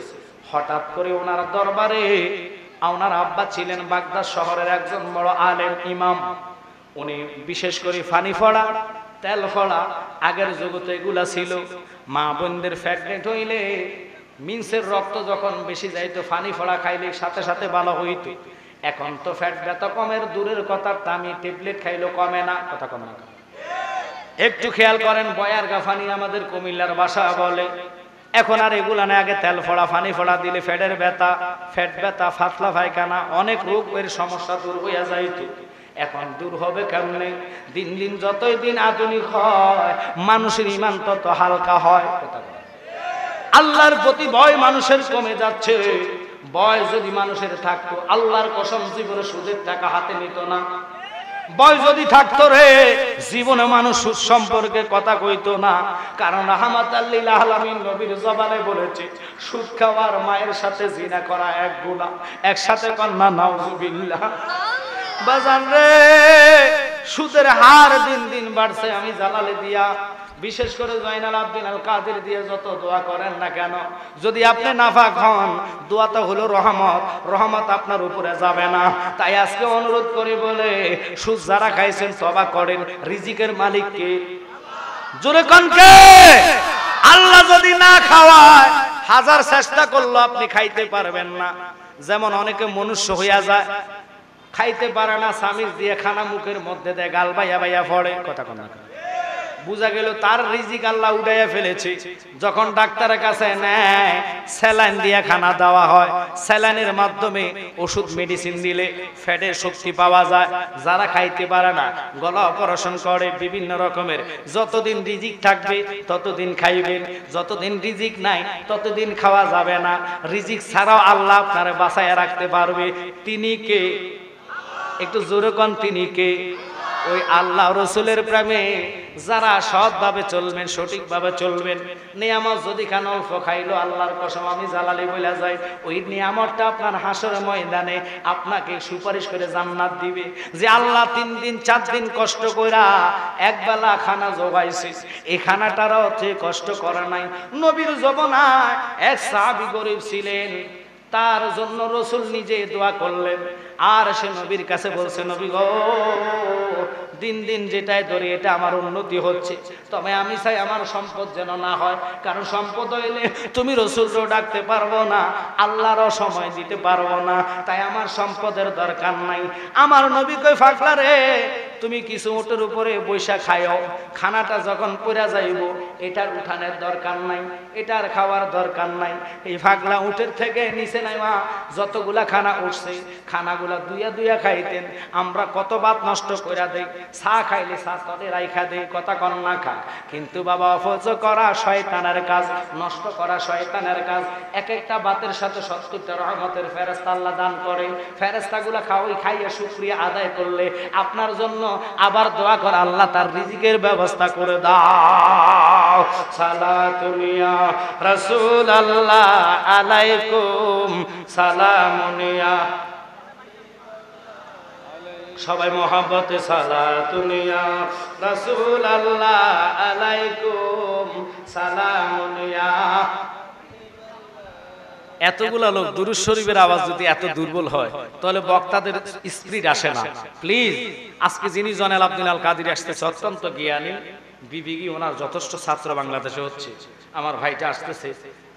Speaker 1: হঠাৎ করে ওনার দরবারে ওনার আব্বা ছিলেন বাগদাদ শহরের একজন বড় আলেম ইমাম। উনি বিশেষ করে ফানি ফড়া, তেল ফড়া, আগের জগতে এগুলা ছিল। মা বোনদের প্রেগনেন্ট হইলে মিন্সের রক্ত যখন বেশি যাইতো ফানি ফড়া খাইলে সাথে সাথে ভালো হইতো। এখন তো ফ্যাট ব্যথা কমের দূরের কথা, দামি ট্যাবলেট খাইলেও কমে না, কথা কমে না। একটু খেয়াল করেন, বয়ার গাফানি আমাদের কুমিল্লার ভাষা বলে। এখন আর এগুলা না, আগে তেল ফড়া ফানি ফড়া দিলে ফ্যাটের ব্যথা, ফ্যাট ব্যথা, পাতলা পায়খানা, অনেক রোগ এর সমস্যা দূর হইয়া যাইতো। এখন দূর হবে কেমনে? দিন দিন যতই দিন আধুনিক হয় মানুষের ঈমান তত হালকা হয়। আল্লাহর প্রতি ভয় মানুষের কমে যাচ্ছে। ভয় যদি মানুষের থাকতো আল্লাহর কসম জীবনে সুদের টাকা হাতে নিত না। ভয় যদি থাকতো রে জীবনে মানুষ সুদ সম্পর্কে কথা কইতো না। কারণ রাহমাতাল লিল আলামিন নবীর জবানে বলেছে, সুদ খাওয়ার মায়ের সাথে জিনা করা এক গুনাহ। একসাথে কন্যা নাউজুবিল্লাহ। বাজান রে, সুদের হার দিন দিন বাড়ছে। আমি জালালে দিয়া, বিশেষ করে জয়নাল আব্দিন আল কাদের দিয়ে যত দোয়া করেন না কেন, যদি আপনি নাফাক হন, দোয়া তো হলো রহমত, রহমত আপনার উপরে যাবে না। তাই আজকে অনুরোধ করি বলে, সুদ যারা খাইছেন তওবা করেন। রিজিকের মালিক কে? জোরে কোন কে? আল্লাহ যদি না খাওয়ায় হাজার চেষ্টা করলো আপনি খাইতে পারবেন না। যেমন অনেকে মনুষ্য হইয়া যায়, খাইতে পারে না, সামিজ দিয়ে খানা মুখের মধ্যে দেয়, গাল বাইয়া বাইয়া পড়ে, কথা কোন না। বুঝা গেল তার রিজিক আল্লাহ উড়াইয়া ফেলেছে। যখন ডাক্তারের কাছে নেয়, স্যালাইন দিয়ে খানা দেওয়া হয়। স্যালাইনের মাধ্যমে ওষুধ মেডিসিন দিলে ফ্যাটের শক্তি পাওয়া যায়। যারা খাইতে পারে না, গলা অপারেশন করে, বিভিন্ন রকমের। যতদিন রিজিক থাকবে ততদিন খাইবেন, যতদিন রিজিক নাই ততদিন খাওয়া যাবে না। রিজিক ছাড়াও আল্লাহ আপনারে বাঁচাইয়া রাখতে পারবে। তিনি কে? একটু জোরে কোন, তিনি কে? ওই আল্লাহ রসুলের প্রেমে যারা সৎভাবে চলবেন, সঠিকভাবে চলবেন, নিয়ামত যদি খান অল্প খাইলো, আল্লাহর কসম আমি জালালি বলে যাই, ওই নিয়ামতটা আপনার হাসরের ময়দানে আপনাকে সুপারিশ করে জান্নাত দিবে। যে আল্লাহ 3 দিন 4 দিন কষ্ট কইরা একবেলা খানা জোগাইছে, এই খানাটারও ঠিক কষ্ট করে নাই। নবীর জমানায় এক সাহাবী গরিব ছিলেন, তার জন্য রসুল নিজে দোয়া করলেন। আর সে নবীর কাছে বলছে, নবী গো, দিন দিন যেটাই ধরে এটা আমার উন্নতি হচ্ছে, তবে আমি চাই আমার সম্পদ যেন না হয়। কারণ সম্পদ হইলে তুমি রসুলও ডাকতে পারবো না, আল্লাহরও সময় দিতে পারবো না। তাই আমার সম্পদের দরকার নাই। আমার নবী কই, ফাকলা রে, তুমি কিছু উটের উপরে বৈশা খাইও, খানাটা যখন পড়া যাইব এটার উঠানের দরকার নাই, এটার খাওয়ার দরকার নাই। এই ফাগলা উটের থেকে নিচে নাইমা যতগুলা খানা উঠছে, খানাগুলা দুইয়া দুইয়া খাইতেন। আমরা কত ভাত নষ্ট কইরা দেই, চা খাইলে চা তলে রাইখা দেই, কথা কন না খা। কিন্তু বাবা, অপচয় করা শয়তানের কাজ, নষ্ট করা শয়তানের কাজ। এক একটা ভাতের সাথে 70টা রহমতের ফেরেশতা আল্লাহ দান করে। ফেরেশতাগুলা খাইয়া শুকরিয়া আদায় করলে আপনার জন্য আবার দোয়া কর, আল্লাহ তার রিজিকের ব্যবস্থা করে দাও। সালাতুন ইয়া রাসূলুল্লাহ আলাইকুম সালামুন ইয়া, সবাই মোহাম্মতে সালাতুন ইয়া রাসূলুল্লাহ আলাইকুম সালামুন ইয়া। এতগুলা লোক দুরূদ শরীফের আওয়াজ যদি এত দুর্বল হয়, তাহলে বক্তাদের স্পিরিট আসে না। প্লিজ, আজকে যিনি জয়নাল আব্দিন আল কাদের আসতেছে, অত্যন্ত জ্ঞানী বিবেকী, ওনার যথেষ্ট ছাত্র বাংলাদেশে হচ্ছে। আমার ভাইটা আসতেছে,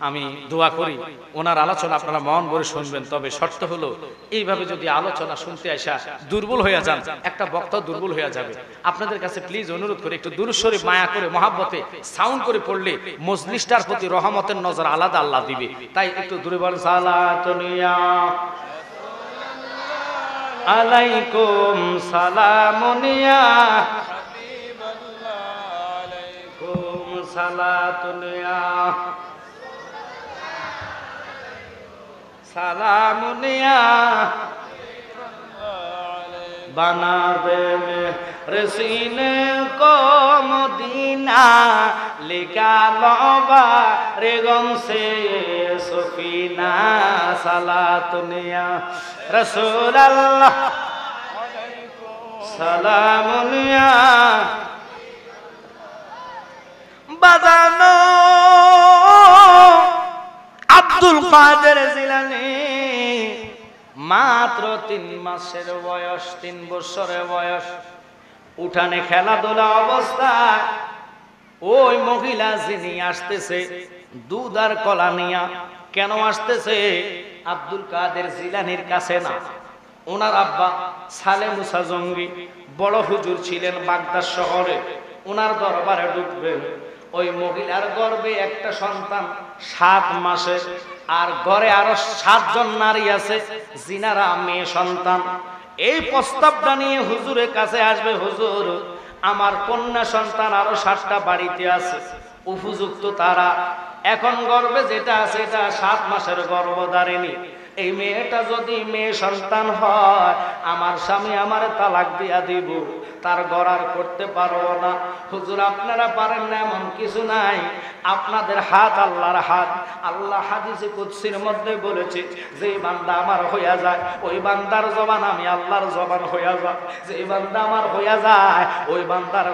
Speaker 1: আমি দোয়া করি ওনার আলোচনা আপনারা মন ভরে শুনবেন। তবে শর্ত হলো, এইভাবে যদি আলোচনা শুনতে আসা দুর্বল হয়ে যান, একটা বক্তা দুর্বল হয়ে যাবে। আপনাদের কাছে প্লিজ অনুরোধ করে একটু দুরূদ শরীফ মায়া করে মহাব্বতে সাউন্ড করে পড়লে মজলিসটার প্রতি রহমতের নজর আলাদা আল্লাহ দিবে। তাই একটু দূরে বলেন, সালাতুন ইয়া আলাইকুম সালামুন ইয়া হাবিবাল্লাহ আলাইকুম সালাতুনিয়া সালামুনিয়া बनावे में रसीने को मदीना लिखा लोबा रेगम से सुफीना सलातुनिया रसूल अल्लाह सलामुनिया बजानो আব্দুল কাদের জিলানী মাত্র 3 মাসের বয়স, 3 বছরের বয়স, উঠানে খেলাধুলা অবস্থায় ওই মহিলা যিনি আসতেছে দুধ আর কলা নিয়া, কেন আসতেছে? আব্দুল কাদের জিলানীর কাছে না, ওনার আব্বা সালে মুসা জঙ্গি বড় হুজুর ছিলেন বাগদাদ শহরে, ওনার দরবারে ঢুকবেন। ওই মহিলার গর্ভে একটা সন্তান 7 মাসে, আর ঘরে আরো 7 জন নারী আছে জিনারা মেয়ে সন্তান। এই প্রস্তাবটা নিয়ে হুজুরের কাছে আসবে, হুজুর আমার কন্যা সন্তান আরো 7টা বাড়িতে আছে, উপযুক্ত তারা, এখন গর্ভে যেটা আছে এটা 7 মাসের গর্ভধারিণী, এই মেয়েটা যদি মেয়ে সন্তান হয় আমার স্বামী আমারে তালাক দিয়া দিব, তার গড়ার করতে পারবো না। হুজুর আপনারা পারেন না এমন কিছু নাই, আপনাদের হাত আল্লাহর হাত। আল্লাহ হাদিসে কুদসির মধ্যে বলেছে যে বান্দা আমার হইয়া যায় ওই বান্দার জবান আমি আল্লাহর জবান হইয়া যায়, যে বান্দা আমার হইয়া যায় ওই বান্দার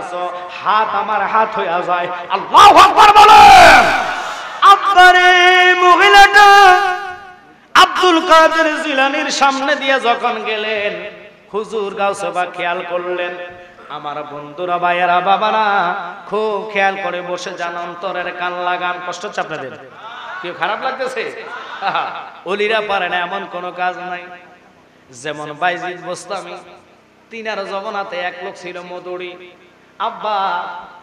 Speaker 1: হাত আমার হাত হইয়া যায়। আল্লাহু আকবার বলেন। আপনারে মহিলাটা আব্দুল কাদের জিলানীর সামনে দিয়ে যখন গেলেন, হুজুর গাউসে বা খেয়াল করলেন, আমার বন্ধুরা ভাইয়েরা বাবারা খুব খেয়াল করে বসে যান, অন্তরের কান লাগান। কষ্ট হচ্ছে আপনাদের? কেউ খারাপ লাগতেছে? ওলিরা পারে না এমন কোন কাজ নাই। যেমন বাইজিদ বোস্তামি, তিনার জমানাতে এক লোক ছিল মদুরি, আব্বা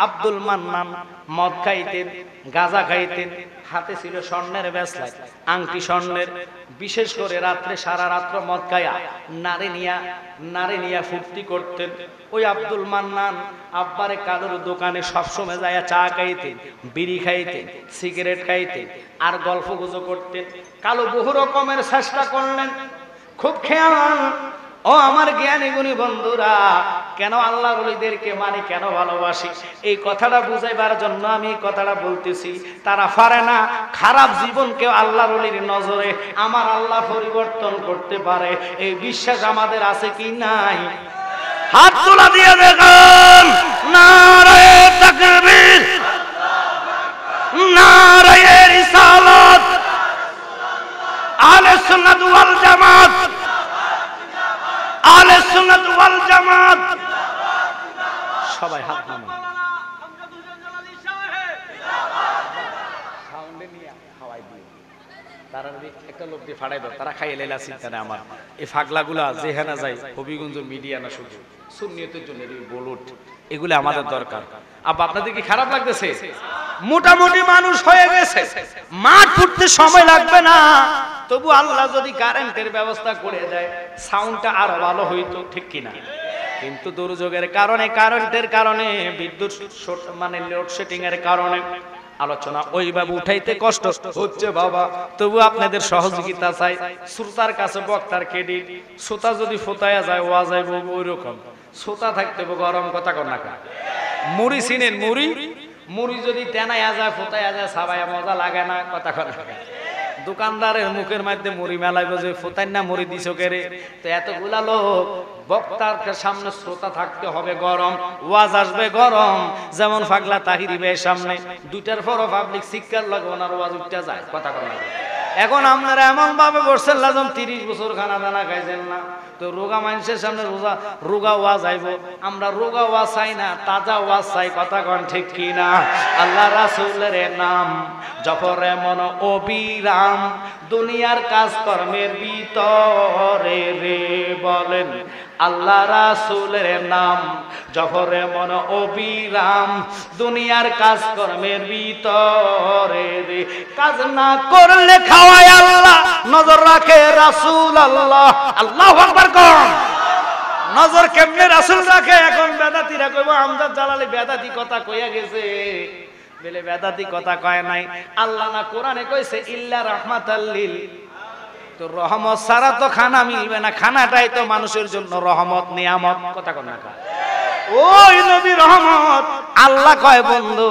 Speaker 1: আব্দুল মান্নান মদ খাইতেন, গাঁজা খাইতেন, হাতে ছিল স্বর্ণের ব্রেসলেট, আংটি স্বর্ণের, বিশেষ করে রাত্রে সারা রাত্র মদ খায়া নারী নিয়া ফুর্তি করতেন। ওই আব্দুল মান্নান আব্বারে কালোর দোকানে সবসময় যায় চা খাইতেন, বিড়ি খাইতেন, সিগারেট খাইতেন, আর গল্প গুজব করতেন। কালো বহু রকমের চেষ্টা করলেন, খুব খেয়াল। ও আমার জ্ঞানী গুণী বন্ধুরা, কেন আল্লাহর ওলিদেরকে মানে, কেন ভালোবাসি, এই কথাটা বুঝাইবার জন্য আমি এই কথাটা বলতেছি। তারা পারে না খারাপ জীবনকে আল্লাহর ওলির নজরে আমার আল্লাহ পরিবর্তন করতে পারে, এই বিশ্বাস আমাদের আছে কি নাই? হাত তোলা দিয়ে দেখুন। নারায়ে তাকবীর, নারায়ে রিসালাত, আহলে সুন্নাত ওয়াল জামাত, আহলে সুন্নাত ওয়াল জামাত। সবাই হাত নামান। সাউন্ডে নিয়ে হাওয়াই দিয়ে তারা একটা লোক দিয়ে ফাড়াই দাও, তারা খাইয়ে লেলা চিন্তা নেই। আমার এই ফাগলাগুলা যেখানে যায় হবিগঞ্জ মিডিয়া না শুধু সুন্নিয়তের জন্য বলুট, এগুলো আমাদের দরকার। আব্বা আপনাদের কি খারাপ লাগতেছে? মোটামুটি মানুষ হয়ে গেছে, মাঠ ফুটতে সময় লাগবে না, তবু আল্লাহ যদি কারেন্টের ব্যবস্থা করে দেয় সাউন্ডটা আরো ভালো হইতো, ঠিক কিনা? কিন্তু দুর্যোগের কারণে, কারেন্টের কারণে, বিদ্যুৎ মানে লোডশেডিং এর কারণে আলোচনা ওইভাবে উঠাইতে কষ্ট হচ্ছে বাবা। তবু আপনাদের সহযোগিতা চাই। শ্রোতার কাছে বক্তার ক্রেডিট, শ্রোতা যদি ফোতায়া যায় ওয়া যাইব ওই রকম, শ্রোতা থাকতে গরম কথা কর না। মুড়ি চিনেন? মুড়ি যদি তেনায়া যায় ফোতায়া যায় সাবায়া মজা লাগে না, কথা কর না। দোকানদারের মুখের মধ্যে মুড়ি মেলাইব যে ফোতাই না মুড়ি দিছ কেরে। তো এতগুলা লোক বক্তার সামনে শ্রোতা থাকতে হবে গরম, ওয়াজ আসবে গরম। যেমন ফাগলা তাহিরি ভাইয়ের সামনে 2টার পরও পাবলিক শিক্ষার লাগে ওনার ওয়াজ উঠতে যায়, কথা কর না। এখন আপনারা এমন ভাবে বসছেন লাজম 30 বছর খানা দানা খাইছেন না, তো রোগা মানুষের সামনে রোগা ওয়াজ আইব। আমরা রোগা ওয়াজ চাই না, তাজা ওয়াজ চাই, কথা কন ঠিক কিনা? আল্লাহ রাসূলের নাম জপরে মন অবিরাম, দুনিয়ার কাজকর্মের ভিতরে রে বলেন। আল্লাহ রাসূলের নাম জপরে মন অবিরাম, দুনিয়ার কাজকর্মের ভিতরে রে। কাজ না করলে খাওয়ায় আল্লাহ, নজর রাখে রাসূল আল্লাহ। আল্লাহু আকবার কোন নজর কেমনে রাসূল রাখে? এখন বেদাতীরা কইব আমজাদ জালালি বেদাতি কথা কইয়া গেছে, বলে বেদাতি কথা কয় নাই, আল্লাহ না কোরআনে কইছে ইল্লা রাহমাতাল লিল, তো রহমত ছাড়া তো খানা মিলবে না, খানাটাই তো মানুষের জন্য রহমত নিয়ামত, কথা কন না ওই নবী রহমত। আল্লাহ কয় বন্ধু,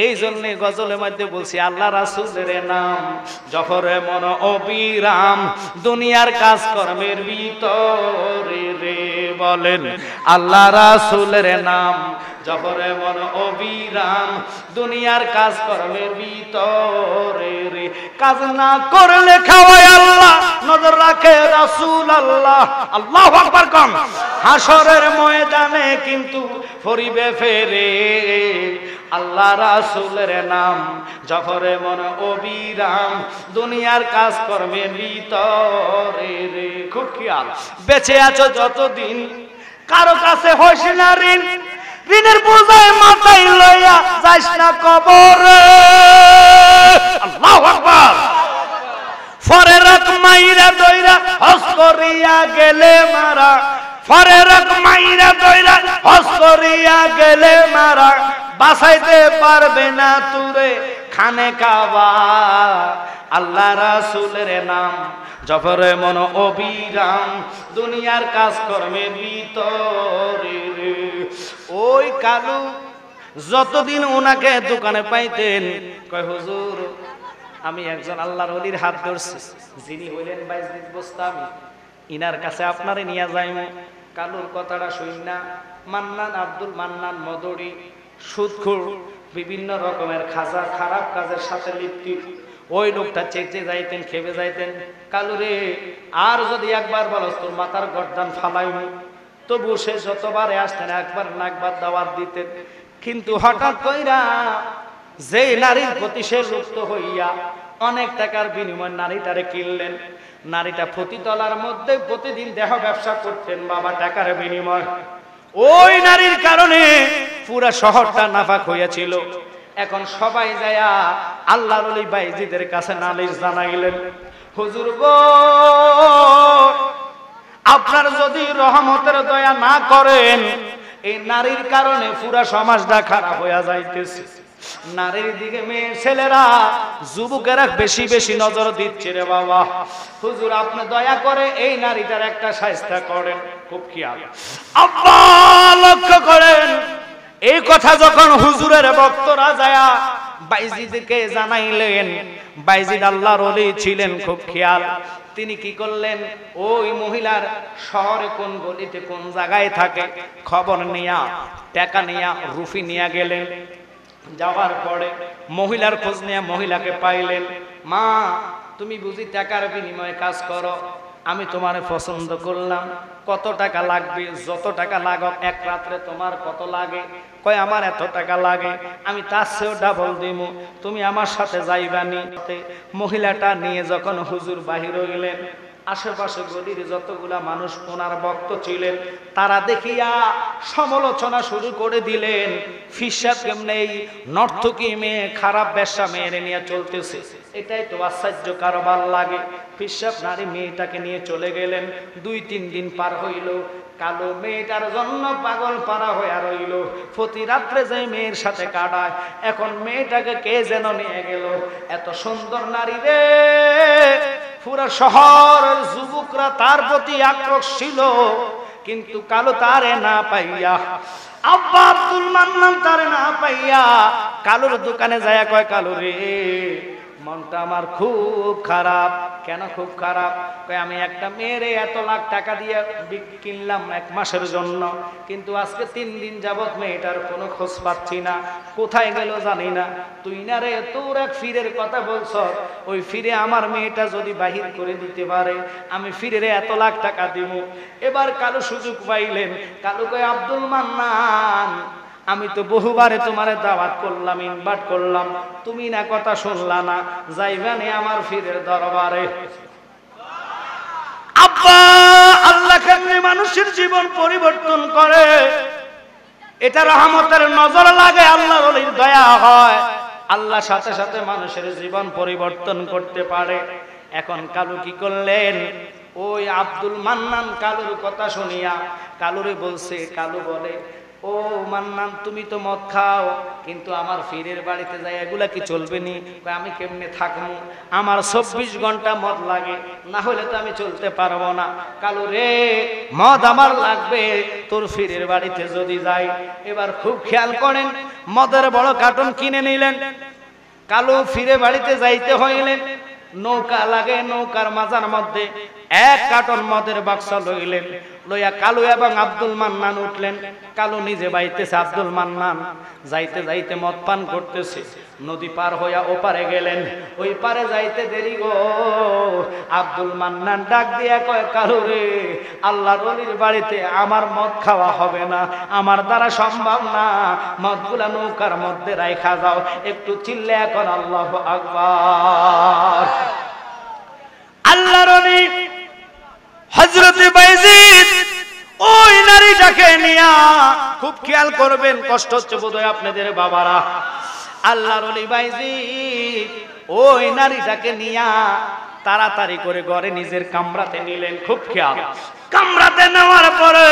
Speaker 1: এই জন্য গজলের মধ্যে বলছি আল্লাহ রাসূলের নাম জফরে মন অবিরাম, দুনিয়ার কাজ কর্মের ভিতরে রে, বলেন আল্লাহ রাসূলের নাম জফরে মন অবিরাম, দুনিয়ার কাজ কর্মের ভিতরে রে, কাজ না করলে খাওয়ায় আল্লাহ, নজর রাখে রাসূল আল্লাহ। আল্লাহু আকবার কম। হাসরের ময়দানে কিন্তু ফরিবে ফেরে, আল্লাহ রাসূলের নাম জফরে মন অবিরাম, দুনিয়ার কাজ কর্মের ভিতরে রে। খুব খেয়াল, বেঁচে আছো যতদিন কারো কাছে হইস না ঋণ, ঋণের বোঝায় মাথায় লইয়া যাইস না কবরে। আল্লাহু আকবার। ফরে রাত মাইরা দইরা হস করিয়া গেলে মারা, ফরে রাত মাইরা দইরা হস করিয়া গেলে মারা, বাঁচাইতে পারবে না তুরে খানে কাবা। আল্লাহ রাসূলের নাম জফরে মন অবিরাম, দুনিয়ার কাজ কর্মের ভিতরে রে। ওই কালু যতদিন ওনাকে দোকানে পাইতেন, কয় হুজুর আমি একজন আল্লাহর ওলির হাত ধরছি, যিনি হইলেন বাইজিদ বোস্তামি, ইনার কাছে আপনারে নিয়ে যাইম। কালুর কথাটা শুন না, মান্নান আব্দুল মান্নান মদরি সুদখোর, বিভিন্ন রকমের খাজা খারাপ কাজের সাথে লিপ্তি, ওই লোকটা চেঁচে যাইতেন, খেপে যাইতেন, কালুরে আর যদি একবার বলস তোর মাথার গর্দান ফালাইম, তবু সে যতবারে আসতেন একবার না একবার দাওয়াত দিতেন। কিন্তু হঠাৎ কইরা যে নারীর প্রতি সে লুপ্ত হইয়া অনেক টাকার বিনিময়ে নারীটারে কিনলেন, নারীটা প্রতিতলার মধ্যে প্রতিদিন দেহ ব্যবসা করতেন বাবা টাকার বিনিময়। ওই নারীর কারণে পুরা শহরটা নাফাক হইয়াছিল। এখন সবাই যায়া আল্লাহর ওলি বাইজিদের কাছে নালিশ জানাইলেন, হুজুর গো আপনার যদি রহমতের দয়া না করেন, এই নারীর কারণে পুরা সমাজটা খারাপ হইয়া যাইতেছে, নারীর দিকে মেয়ে ছেলেরা যুবকেরা বেশি বেশি নজর দিচ্ছে রে বাবা, হুজুর আপনি দয়া করে এই নারীটার একটা শায়েস্তা করেন। খুব খেয়াল, আব্বা লক্ষ্য করেন এই কথা যখন হুজুরের ভক্তরা যায়া বাইজিদকে জানাইলেন, বাইজিদ আল্লাহর ওলি ছিলেন, খুব খেয়াল, তিনি কি করলেন, ওই মহিলার শহরে কোন গলিতে কোন জায়গায় থাকে খবর নিয়া টাকা নিয়া রুফি নিয়া গেলেন। যাওয়ার পরে মহিলার খোঁজ নিয়ে মহিলাকে পাইলেন, মা তুমি বুঝি টাকার বিনিময়ে কাজ করো, আমি তোমারে পছন্দ করলাম, কত টাকা লাগবে, যত টাকা লাগক, এক রাত্রে তোমার কত লাগে, কয় আমার এত টাকা লাগে, আমি তার চেয়েও ডাবল দিব, তুমি আমার সাথে যাইবানি। মহিলাটা নিয়ে যখন হুজুর বাহির হইলেন, আশেপাশে গলির যতগুলা মানুষ ওনার ভক্ত ছিলেন তারা দেখিয়া সমালোচনা শুরু করে দিলেন, ফিসাব কেমনে এই নর্তকী মেয়ে খারাপ বেশ্যা মেয়েরে নিয়ে চলতেছে, এটাই তো আশ্চর্য কারবার লাগে। ফিসাব নারী মেয়েটাকে নিয়ে চলে গেলেন। 2-3 দিন পার হইল, কালো মেয়েটার জন্য পাগল পারা হইয়া রইল, প্রতি রাত্রে যে মেয়ের সাথে কাটায়, এখন মেয়েটাকে কে যেন নিয়ে গেল। এত সুন্দর নারী রে, পুরা শহরের যুবকরা তার প্রতি আক্রোশ ছিল, কিন্তু কালো তারে না পাইয়া, আব্বা আব্দুল মান্নান তারে না পাইয়া কালুর দোকানে যায়া কয়, কালু রে মনটা আমার খুব খারাপ। কেন খুব খারাপ? কয় আমি একটা মেয়েরে এত লাখ টাকা দিয়ে কিনলাম 1 মাসের জন্য, কিন্তু আজকে 3 দিন যাবত মেয়েটার কোনো খোঁজ পাচ্ছি না, কোথায় গেল জানি না। তুই না রে তোর এক ফিরের কথা বলছ, ওই ফিরে আমার মেয়েটা যদি বাহির করে দিতে পারে আমি ফিরে এত লাখ টাকা দিব। এবার কালু সুযোগ পাইলেন, কালু কয় আব্দুল মান্নান আমি তো বহুবারে তোমারে দাওয়াত করলাম, ইনভাইট করলাম, তুমি না কথা শুনলা না, যাইবানি আমার ফিরের দরবারে। আব্বা আল্লাহ কেমনে মানুষের জীবন পরিবর্তন করে, এটা রহমতের নজর লাগে, আল্লাহর ওলির দয়া হয়, আল্লাহ সাথে সাথে মানুষের জীবন পরিবর্তন করতে পারে। এখন কালু কি করলেন, ওই আব্দুল মান্নান কালুর কথা শুনিয়া কালুরে বলছে, কালু বলে ও মান্নান তুমি তো মদ খাও, কিন্তু আমার ফিরের বাড়িতে যাই এগুলা কি চলবে নি? আমি কেমনে থাকবো, আমার 24 ঘন্টা মদ লাগে, না হলে তো আমি চলতে পারবো না। কালু রে মদ আমার লাগবে তোর ফিরের বাড়িতে যদি যাই। এবার খুব খেয়াল করেন, মদের বড় কার্টন কিনে নিলেন। কালু ফিরে বাড়িতে যাইতে হইলেন, নৌকা লাগে, নৌকার মাঝার মধ্যে 1 কার্টন মদের বাক্স লইলেন। লইয়া কালু এবং আব্দুল মান্নান উঠলেন। কালু নিজে বাইতেছে, আব্দুল মান্নান যাইতে যাইতে মদ পান করতেছে। নদী পার হইয়া ওপারে গেলেন। ওই পারে যাইতে দেরি গো, আব্দুল মান্নান ডাক দিয়া কয়, কালু রে আল্লাহর ওলির বাড়িতে আমার মদ খাওয়া হবে না, আমার দ্বারা সম্ভব না, মদগুলা নৌকার মধ্যে রাইখা যাও। একটু চিল্লে এখন আল্লাহু আকবার। আল্লাহর ওলি হযরত বাইজিদ ওই নারীটাকে নিয়া, খুব খেয়াল করবেন, কষ্ট হচ্ছে বোধহয় আপনাদের বাবারা। আল্লাহর ওলি বাইজিদ ওই নারীটাকে নিয়া তাড়াতাড়ি করে ঘরে নিজের কামরাতে নিলেন। খুব খেয়াল, কামরাতে নেওয়ার পরে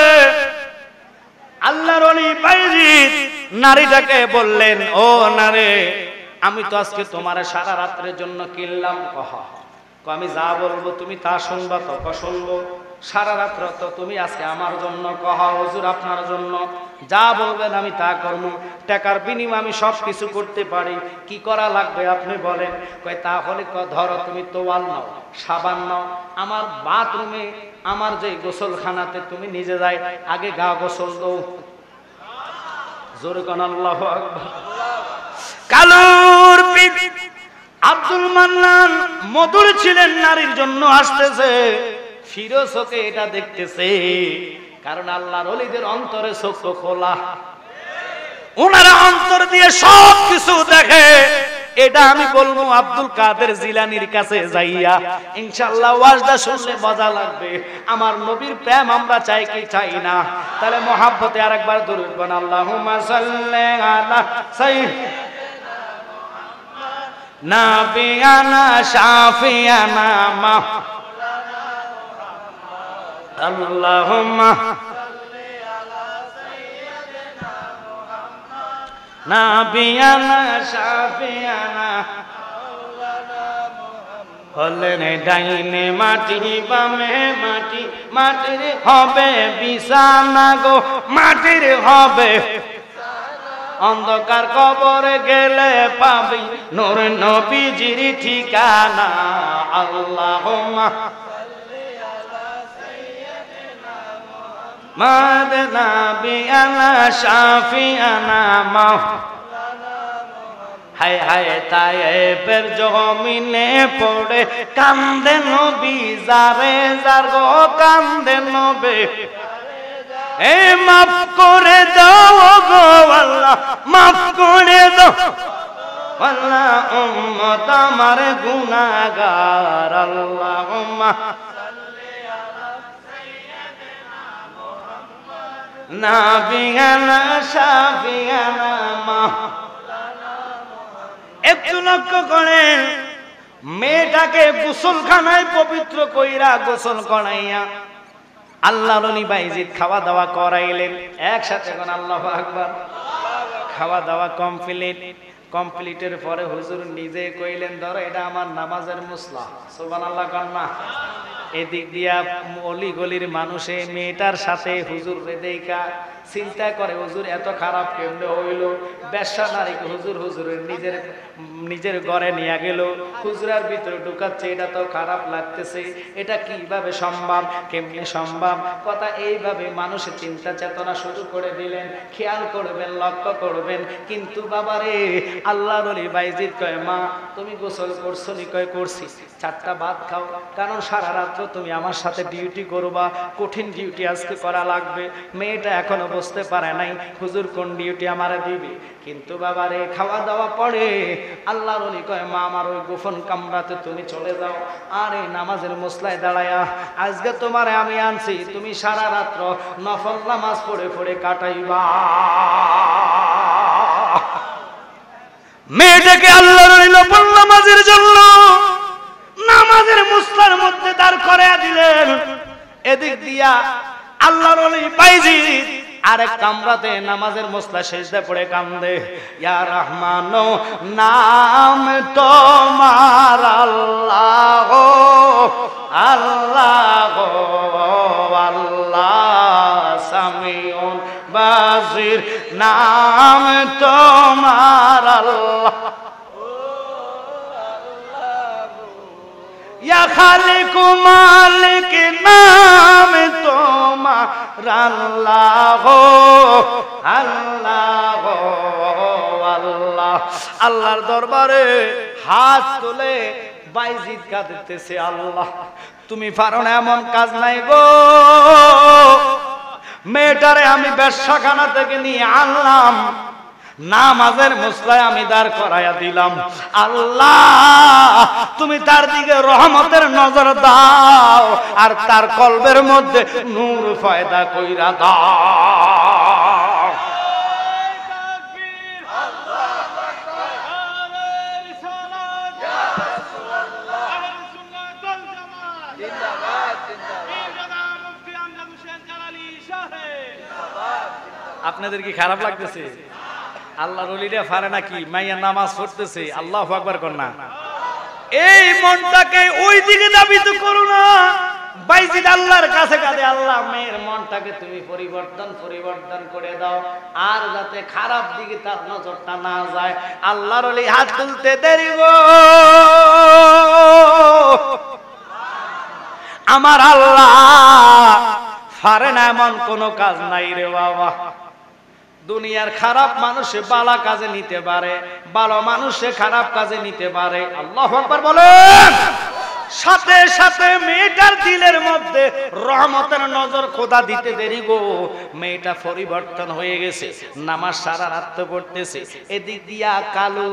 Speaker 1: আল্লাহর ওলি বাইজিদ নারীটাকে বললেন, ও নারী, আমি তো আজকে তোমার সারা রাতের জন্য কিনলাম। আমি যা বলবো তুমি তা শুনবা, তো শুনবো। সারা রাত্র তো তুমি আজকে আমার জন্য কহা, হুজুর আপনার জন্য যা বলবেন আমি তা করবো, টাকার বিনিময়ে আমি সব কিছু করতে পারি, কি করা লাগবে আপনি বলেন। কয় তাহলে ধরো তুমি তোয়াল নাও, সাবান নাও, আমার বাথরুমে আমার যে গোসলখানাতে তুমি নিজে যাই, আগে গা গোসল দাও। জোরে কোন আল্লাহু আকবার। কালুর আব্দুল মান্নান মধুর ছিলেন, নারীর জন্য আসতেছে, ফিরোজকে এটা দেখতেছে, কারণ আল্লাহর ওলিদের অন্তরে চোখ খোলা, ওনারা অন্তর দিয়ে সব কিছু দেখে। এটা আমি বলবো আব্দুল কাদের জিলানীর কাছে যাইয়া, ইনশাআল্লাহ ওয়াজটা শুনলে মজা লাগবে। আমার নবীর প্রেম আমরা চাই কি চাই না? তাহলে মহাব্বতে আরেকবার দরুদ পড়ুন, আল্লাহুম্মা সাল্লি আলা সাইয়্যিদিনা নাবিয়ানা শাফিয়ানা মাওলানা মুহাম্মদ, আল্লাহুম্মা সাল্লি আলা সাইয়্যিদিনা মুহাম্মদ নাবিয়ানা শাফিয়ানা মাওলানা মুহাম্মদ। হলেন ডাইনে মাটি বামে মাটি, মাটির হবে বিছানা গো, মাটির হবে অন্ধকার কবরে গেলে পাবি নূর নবীজির ঠিকানা। আল্লাহুম্মা সাল্লি আলা সাইয়্যিদিনা মুহাম্মদ নাবিয়ানা শাফিয়ানা মাওলানা মুহাম্মদ। হায় হায় তায়েবের জমিনে পড়ে কান্দে নবী, যারে যার গো কান্দে নবী, এ মাফ করে দাও গো আল্লাহ, মাফ করে দাও আল্লাহ, উম্মত আমার গুনাহগার। আল্লাহুম্মা সাল্লি আলা সাইয়্যিদিনা মুহাম্মদ নাবিয়ানা শাফিয়ানা মাওলানা মুহাম্মদ। একটু লক্ষ্য করেন, মেয়েটাকে গোসলখানায় পবিত্র কইরা গোসল করাইয়া আল্লাহর ওলি বাইজিদ খাওয়া দাওয়া করাইলেন। একসাথে কোন আল্লাহু আকবার। খাওয়া দাওয়া কমপ্লিটের পরে হুজুর নিজে কইলেন, ধরো এটা আমার নামাজের মুসলা, সুবহানাল্লাহ কান্না। এদিক দিয়া অলি গলির মানুষে মেয়েটার সাথে হুজুর দেখা চিন্তা করে, হুজুর এত খারাপ কেমনে হইল? বেশ্যা নারীকে হুজুরের নিজের ঘরে নিয়ে গেল, হুজুরার ভিতরে ঢুকাচ্ছে, এটা তো খারাপ লাগতেছে, এটা কিভাবে সম্ভব, কেমনে সম্ভব? কথা এইভাবে মানুষের চিন্তা চেতনা শুরু করে দিলেন। খেয়াল করবেন, লক্ষ্য করবেন। কিন্তু বাবারে আল্লাহর ওলি বাইজিদ কয়, মা তুমি গোসল করছো নি? কয় করছি। 4টা ভাত খাও, কারণ সারা রাত্র তুমি আমার সাথে ডিউটি করবা, কঠিন ডিউটি আজকে করা লাগবে। মেয়েটা এখনো বুঝতে পারে নাই হুজুর কোন ডিউটি আমারে দিবে। কিন্তু বাবারে খাওয়া দাওয়া পড়ে আল্লাহর ওলি কয়, মা আমার ওই গোপন কামরাতে তুমি চলে যাও, আর এই নামাজের মুসলায় দাঁড়ায়া আজকে তোমারে আমি আনছি, তুমি সারা রাত্র নফল নামাজ পড়ে পড়ে কাটাইবা। মেয়েটাকে আল্লাহর ওলি নফল নামাজের জন্য নামাজের মুসলার মধ্যে দাঁড় করাইয়া দিলেন। এদিক দিয়া আল্লাহর ওলি বাইজিদ আরেক কামরাতে নামাজের মুসলা সেজদা পড়ে কান্দে, ইয়া রহমান নাম তোমার আল্লাহ আল্লাহ আল্লাহ সামিউন বাসির, নাম তোমার আল্লাহ, ইয়া খালিক মালিক নাম তোমার আল্লাহ আল্লাহ আল্লাহ। আল্লাহর দরবারে হাত তুলে বাইজিদ কাঁদতেছে, আল্লাহ তুমি পারো না এমন কাজ নাই গো, মেয়েটারে আমি ব্যবসাখানা থেকে নিয়ে আনলাম, নামাজের মুসলায় আমি দাঁড় করাইয়া দিলাম, আল্লাহ তুমি তার দিকে রহমতের নজর দাও আর তার কলবের মধ্যে নূর পয়দা কইরা দাও। আপনাদের কি খারাপ লাগতেছে? আল্লাহর ওলিরা পারে নাকি মাইয়া নামাজ পড়তেছে আল্লাহু আকবার কর না, এই মনটাকে ওই দিকে দাবিত করো না। বাইজিদ আল্লাহর কাছে কাঁদে, আল্লাহ মেয়ের মনটাকে তুমি পরিবর্তন করে দাও আর যাতে খারাপ দিকে তার নজরটা না যায়। আল্লাহর ওলি হাত তুলতে দেরি গো, আমার আল্লাহ পারে না এমন কোন কাজ নাই রে বাবা। দুনিয়ার খারাপ মানুষে ভালো কাজে নিতে পারে, ভালো মানুষে খারাপ কাজে নিতে পারে। আল্লাহু আকবার বলেন। সাথে সাথে মেয়েটার দিলের মধ্যে রহমতের নজর খোদা দিতে দেরি গো, মেয়েটা পরিবর্তন হয়ে গেছে, নামাজ সারা রাত পড়তেছে। এদিক দিয়া কালু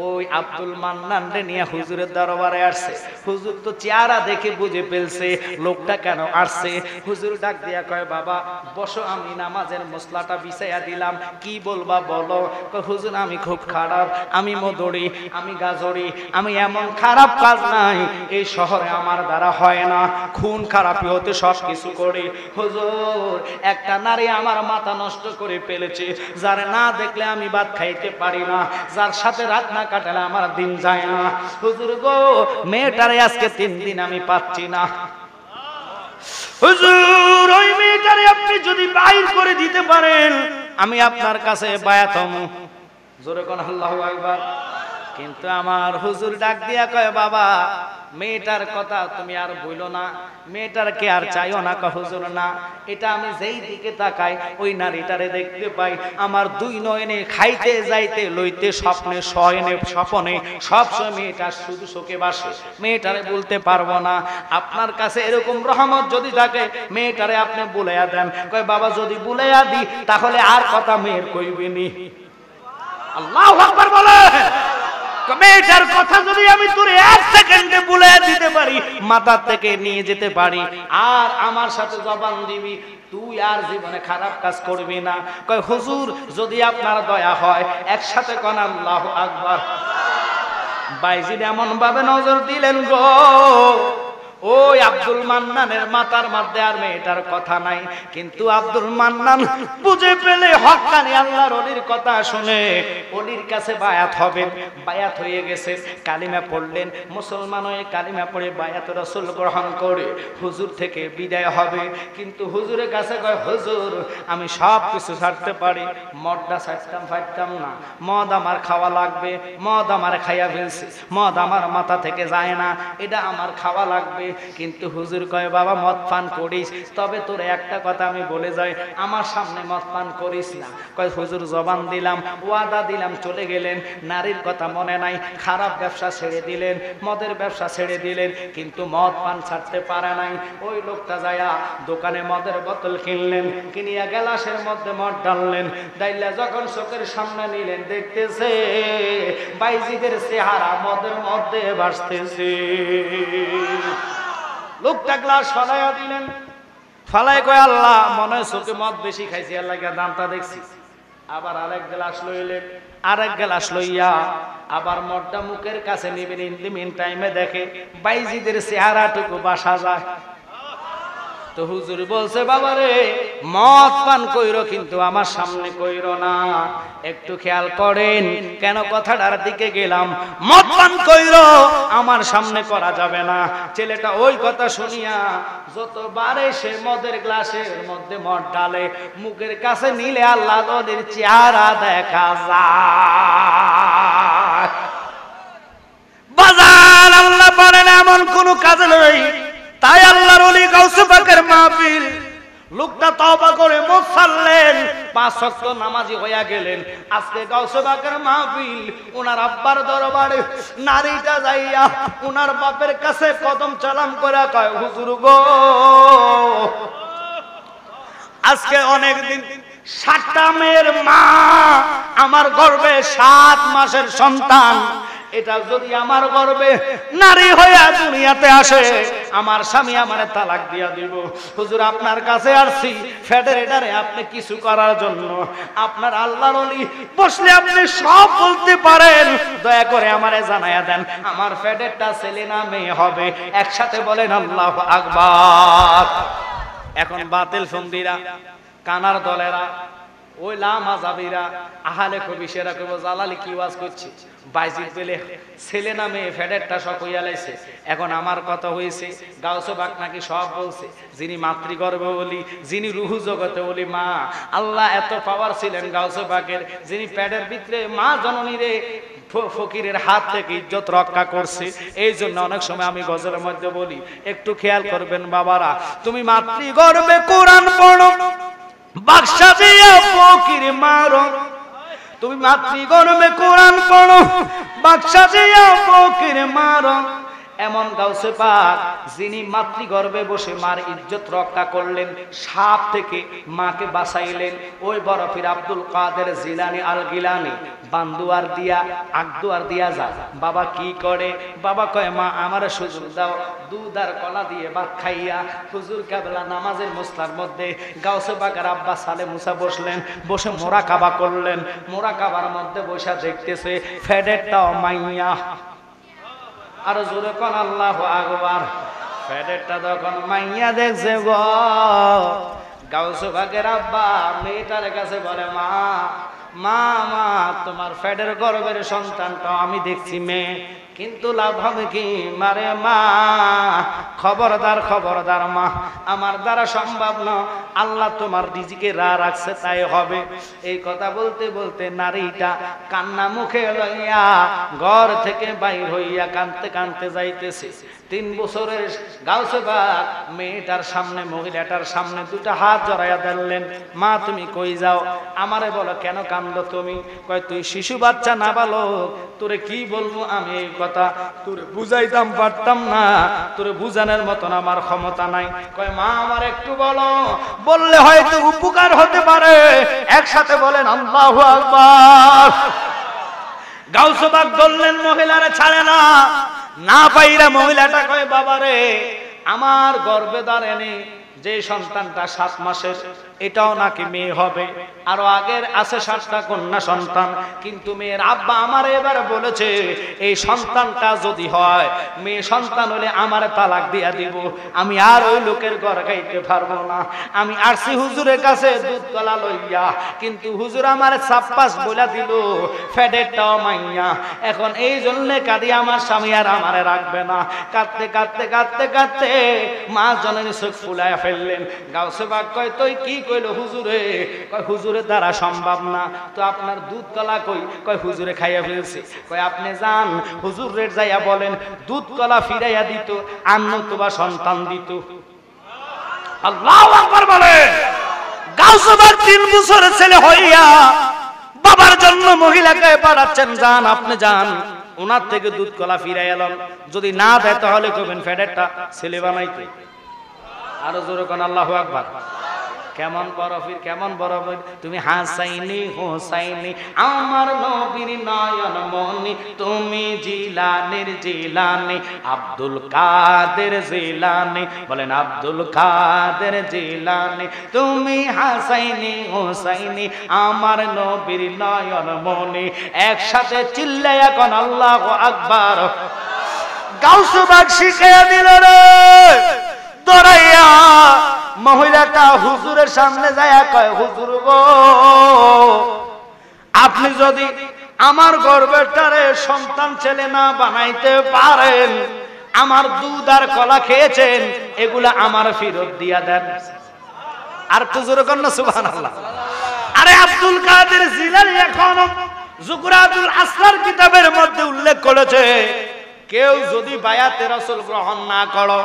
Speaker 1: ওই আব্দুল মান্নান রে নিয়ে হুজুরের দরবারে আসছে। হুজুর তো চেহারা দেখে বুঝে ফেলছে লোকটা কেন আসছে। হুজুর ডাক দিয়া কয়, বাবা বসো, আমি নামাজের মশলাটা বিছাইয়া দিলাম, কি বলবা বলো। হুজুর আমি খুব খারাপ, আমি মদরি, আমি গাজরি, আমি এমন খারাপ কাজ নাই এই শহরে আমার দ্বারা হয় না, খুন খারাপি হতে সব কিছু করি। হুজুর একটা নারী আমার মাথা নষ্ট করে ফেলেছে, যার না দেখলে আমি ভাত খাইতে পারি না, যার সাথে রাত না কাটালে আমার দিন যায় না। হুজুর গো মেয়েটারে আজকে 3 দিন আমি পাচ্ছি না। হুজুর ওই মেয়েটারে আপনি যদি বাইর করে দিতে পারেন আমি আপনার কাছে বায়াত হব। জোরে কোন আল্লাহু আকবার। কিন্তু আমার হুজুর ডাক দিয়া কয়, বাবা মেয়েটার কথা তুমি আর বইলো না, মেয়েটার কে আর চাইও না। হুজুর না, এটা আমি যেই দিকে তাকাই ওই নারীটারে দেখতে পাই, আমার 2 নয়নে খাইতে যাইতে লইতে স্বপ্নে শয়নে স্বপনে সবসময় মেয়েটা শুধু শোকে বাসে, মেয়েটারে বলতে পারবো না। আপনার কাছে এরকম রহমত যদি থাকে মেয়েটারে আপনি বুলাইয়া দেন। কয় বাবা যদি বুলাইয়া দি তাহলে আর কথা মেয়ের কইবেনি। আল্লাহু আকবার বলে। মেয়েটার কথা যদি আমি তোর 1 সেকেন্ডে বলে দিতে পারি, মাথা থেকে নিয়ে যেতে পারি, আর আমার সাথে জবান দিবি, তুই আর জীবনে খারাপ কাজ করবি না। কয় হুজুর যদি আপনার দয়া হয় একসাথে কোন আল্লাহু আকবার। বাইজিদ এমন ভাবে নজর দিলেন গো, ওই আব্দুল মান্নানের মাথার মধ্যে আর মেয়েটার কথা নাই। কিন্তু আব্দুল মান্নান বুঝে পেলে হক্কানি আল্লাহর ওলির কথা শুনে ওলির কাছে বায়াত হবেন। বায়াত হয়ে গেছে, কালিমা পড়লেন, মুসলমান হয়ে কালিমা পড়ে বায়াত রাসূল গ্রহণ করে হুজুর থেকে বিদায় হবে। কিন্তু হুজুরের কাছে কয়, হুজুর আমি সব কিছু ছাড়তে পারি, মদটা ছাড়তাম পারতাম না, মদ আমার খাওয়া লাগবে, মদ আমার খাইয়া ফেলছি, মদ আমার মাথা থেকে যায় না, এটা আমার খাওয়া লাগবে। কিন্তু হুজুর কয়, বাবা মদ পান করিস, তবে তোর একটা কথা আমি বলে যাই, আমার সামনে মদ পান করিস না। কয় হুজুর জবান দিলাম, ওয়াদা দিলাম। চলে গেলেন, নারীর কথা মনে নাই, খারাপ ব্যবসা ছেড়ে দিলেন, মদের ব্যবসা ছেড়ে দিলেন, কিন্তু মদ পান ছাড়তে পারে নাই। ওই লোকটা যায়া দোকানে মদের বোতল কিনলেন, কিনিয়া গ্লাসের মধ্যে মদ ডাললেন, ডাইলা যখন চোখের সামনে নিলেন দেখতেছে বাইজিদের চেহারা মদের মধ্যে ভাসতেছে। লোকটা গ্লাস ফালাইয়া দিলেন, ফালাই কয় আল্লাহ মনে হয় চোখে মদ বেশি খাইছি, আল্লাহ দামটা দেখছি। আবার আরেক গ্লাস লইলেন, আরেক গ্লাস লইয়া আবার মদটা মুখের কাছে নিবেন। ইন টাইমে দেখে বাইজিদের চেহারাটুকু বাসা যায়। তো হুজুর বলছে বাবা রে মদ পান কইরো কিন্তু আমার সামনে কইরো না। একটু খেয়াল করেন কেন কথাটার দিকে গেলাম, মদ পান কইরো আমার সামনে করা যাবে না। ছেলেটা ওই কথা শুনিয়া যতবারে সে মদের গ্লাসের মধ্যে মদ ডালে মুখের কাছে নিলে আল্লাহ নদীর চেহারা দেখা যায়। বাজার আল্লাহ পারেন এমন কোন কাজ নেই, তাই আল্লাহর ওলি গাউসে পাকের মাহফিল লোকটা তওবা করে মুখ ছাড়লেন, 5 ওয়াক্ত নামাজি হইয়া গেলেন। আজকে গাউসে পাকের মাহফিল ওনার আব্বার দরবারে নারীটা যাইয়া ওনার বাপের কাছে কদম চালাম করে কয় হুজুর গো আজকে অনেক দিন 7টা মেয়ের মা, আমার গর্ভে 7 মাসের সন্তান, এটা যদি আমার গর্ভে নারী হইয়া দুনিয়াতে আসে আমার স্বামী আমারে তালাক দিয়া দিব। হুজুর আপনার কাছে আসছি ফেডারেটারে আপনি কিছু করার জন্য। আপনার আল্লাহর ওলি বসলে আপনি সব বলতে পারেন, দয়া করে আমারে জানায়া দেন আমার ফেডারেটটা ছেলে না মেয়ে হবে। একসাথে বলেন আল্লাহু আকবার। এখন বাতিল ফন্দিরা, কানার দলেরা, ওই লামাজাবিরা, আহলে কবিশেরা কইব জালালি কি ওয়াজ করছে, বাইজিদ পেলে ছেলে না মেয়ে ফেডারটা সব হইয়া লাইছে। এখন আমার কথা হইছে গাউসে পাক নাকি সব বলছে, যিনি মাতৃগর্ভে বলি, যিনি রুহু জগতে বলি মা, আল্লাহ এত পাওয়ার ছিলেন গাউসে পাকের, যিনি পেটের ভিতরে মা জননীরে ফকিরের হাত থেকে ইজ্জত রক্ষা করছে। এই জন্য অনেক সময় আমি গজলের মধ্যে বলি একটু খেয়াল করবেন বাবারা, তুমি মাতৃগর্ভে কোরআন পড়ো বাদশা দিয়া ফকির মারো, তুমি মাতৃগর্ভে কোরআন পড়ো বাদশা দিয়া ফকির মারো। এমন গাউসে পাক যিনি মাতৃগর্ভে বসে মার ইজ্জত রক্ষা করলেন, সাপ থেকে মাকে বাঁচাইলেন, ওই বরফির আব্দুল কাদের জিলানী আল গিলানী বান্দুয়ার দিয়া আকদুয়ার দিয়া যায়। বাবা কি করে? বাবা কয় মা আমারে সুযোগ দাও, দুধ আর কলা দিয়ে ভাত খাইয়া হুজুর কেবলা নামাজের মুসলার মধ্যে গাউসে পাকের আব্বা সালে মুসা বসলেন, বসে মোরাকাবা করলেন। মোরাকাবার মধ্যে বসে দেখতেছে ফেডেরটাও মাইয়া, আর জোরে কোন আল্লাহু আকবার। ফেডেরটা যখন মাইয়া দেখছে গো, গাউসে পাকের আব্বা মেয়েটার কাছে বলে মা মা মা তোমার ফেডের গর্ভের সন্তানটা আমি দেখছি মেয়ে, কিন্তু লাভ হবে কি মারে মা, খবরদার খবরদার মা, আমার দ্বারা সম্ভব না, আল্লাহ তোমার রিজিকে রাখছে তাই হবে। এই কথা বলতে বলতে নারীটা কান্না মুখে লইয়া ঘর থেকে বাইর হইয়া কাঁদতে কাঁদতে যাইতেছে। 3 বছরের গাউসে পাক মেয়েটার সামনে, মহিলাটার সামনে 2টা হাত জড়াইয়া ধরলেন, মা তুমি কই যাও? আমারে বলো কেন কান্দো তুমি? কয় তুই শিশু বাচ্চা না বালক, তোরে কি বলবো আমি এই কথা, তোরে বুঝাইতাম পারতাম না, তোরে বুঝানোর মতন আমার ক্ষমতা নাই। কয় মা আমার একটু বলো, বললে হয়তো উপকার হতে পারে। একসাথে বলেন আল্লাহু আকবার। গাউসে পাক বললেন মহিলারে ছাড়ে না, না পাইরা মহিলাটা কয় বাবারে আমার গর্ভে দাঁড়ানি যে সন্তানটা 7 মাসের, এটাও নাকি মেয়ে হবে, আরো আগের আছে 7টা কন্যা সন্তান, কিন্তু মেয়ের আব্বা আমারে এবারে বলেছে এই সন্তানটা যদি হয় মেয়ে সন্তান হলে আমারে তালাক দিয়া দিব, আমি আর ওই লোকের ঘর খাইতে পারবো না। আমি আসছি হুজুরের কাছে দুধ কলা লইয়া, কিন্তু হুজুর আমারে সাপ্পাস বইলা দিল ফেডেরটাও মাইয়া। এখন এই জন্য কাঁদি আমার স্বামী আর আমারে রাখবে না। কাঁদতে কাঁদতে কাঁদতে কাঁদতে মা জননী চোখ ফুলাইয়া ফেললেন। গাউসে পাক কয় তুই কি কইলো হুজুরে? কয় হুজুরের দ্বারা সম্ভব না। তো আপনার দুধ কলা কই? কয় হুজুরে খাইয়া ফেলছে। কয় আপনি যান হুজুরের যাইয়া বলেন দুধ কলা ফিরাইয়া দিত, আন্নতবা সন্তান দিত। আল্লাহু আকবার বলে। গাউসে পাক 3 বছরের ছেলে হইয়া বাবার জন্য মহিলাকে পাঠাচ্ছেন, যান আপনি যান ওনার থেকে দুধ কলা ফিরাই এলাম, যদি না দেয় তাহলে কবেন ফেডারটা ছেলে বানাইতে। আরো জোরে কোন আল্লাহু আকবার। কেমন বরফির, কেমন বরফির, তুমি হাসাইনি হোসাইনি আমার নবীর নয়ন মনি, তুমি জিলানির জিলানি আব্দুল কাদের জিলানি, বলেন আব্দুল কাদের জিলানি, তুমি হাসাইনি হোসাইনি আমার নবীর নয়ন মনি। একসাথে চিল্লাইয়া কোন আল্লাহু আকবার। গাউসে পাক শিখাইয়া দিল রে দরাইয়া মহিলাটা হুজুরের সামনে যায় কয়, হুজুর গো, আপনি যদি আমার গর্ভেরটারে সন্তান ছেলে না বানাইতে পারেন, আমার দুধ আর কলা খেয়েছেন, এগুলা আমার ফেরত দিয়া দেন। আর তুজুর কন্যা সুবহানাল্লাহ। আরে আব্দুল কাদের জিলানী এখন যুকরাতুল আসরার কিতাবের মধ্যে উল্লেখ করেছে, কেউ যদি বায়াতে রাসূল গ্রহণ না করো,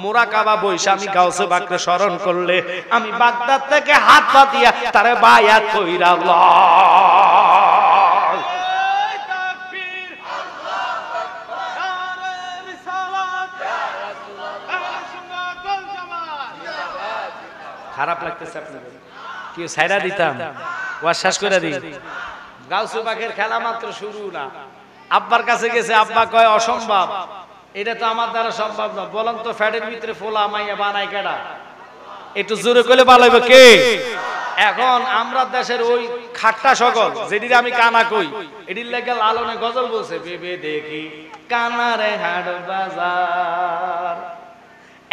Speaker 1: মুরাকাবা বৈশা আমি গাউসে বাকরে স্মরণ করলে, আমি বাগদাদ থেকে হাত পাতিয়া তারে বায়াত কইরা আল্লাহ। খারাপ লাগতেছে আপনাদের? কি ছাইরা দিতাম, ওয়া শেষ করে দিই। গাউসে বাকের খেলা মাত্র শুরু না। আব্বার কাছে গেছে, আব্বা কয় অসম্ভব, এটা তো আমার দ্বারা সম্ভব না। বলেন তো ফ্যাটের ভিতরে ফোলা মাইয়া বানাই কেডা? একটু জোরে কইলে ভালো হবে কে? এখন আমরা দেশের ওই খাট্টা সকল যেদিকে আমি কানা কই, এদির লাগে লালনে গজল বলছে, ভেবে দেখি কানারে হাট বাজার,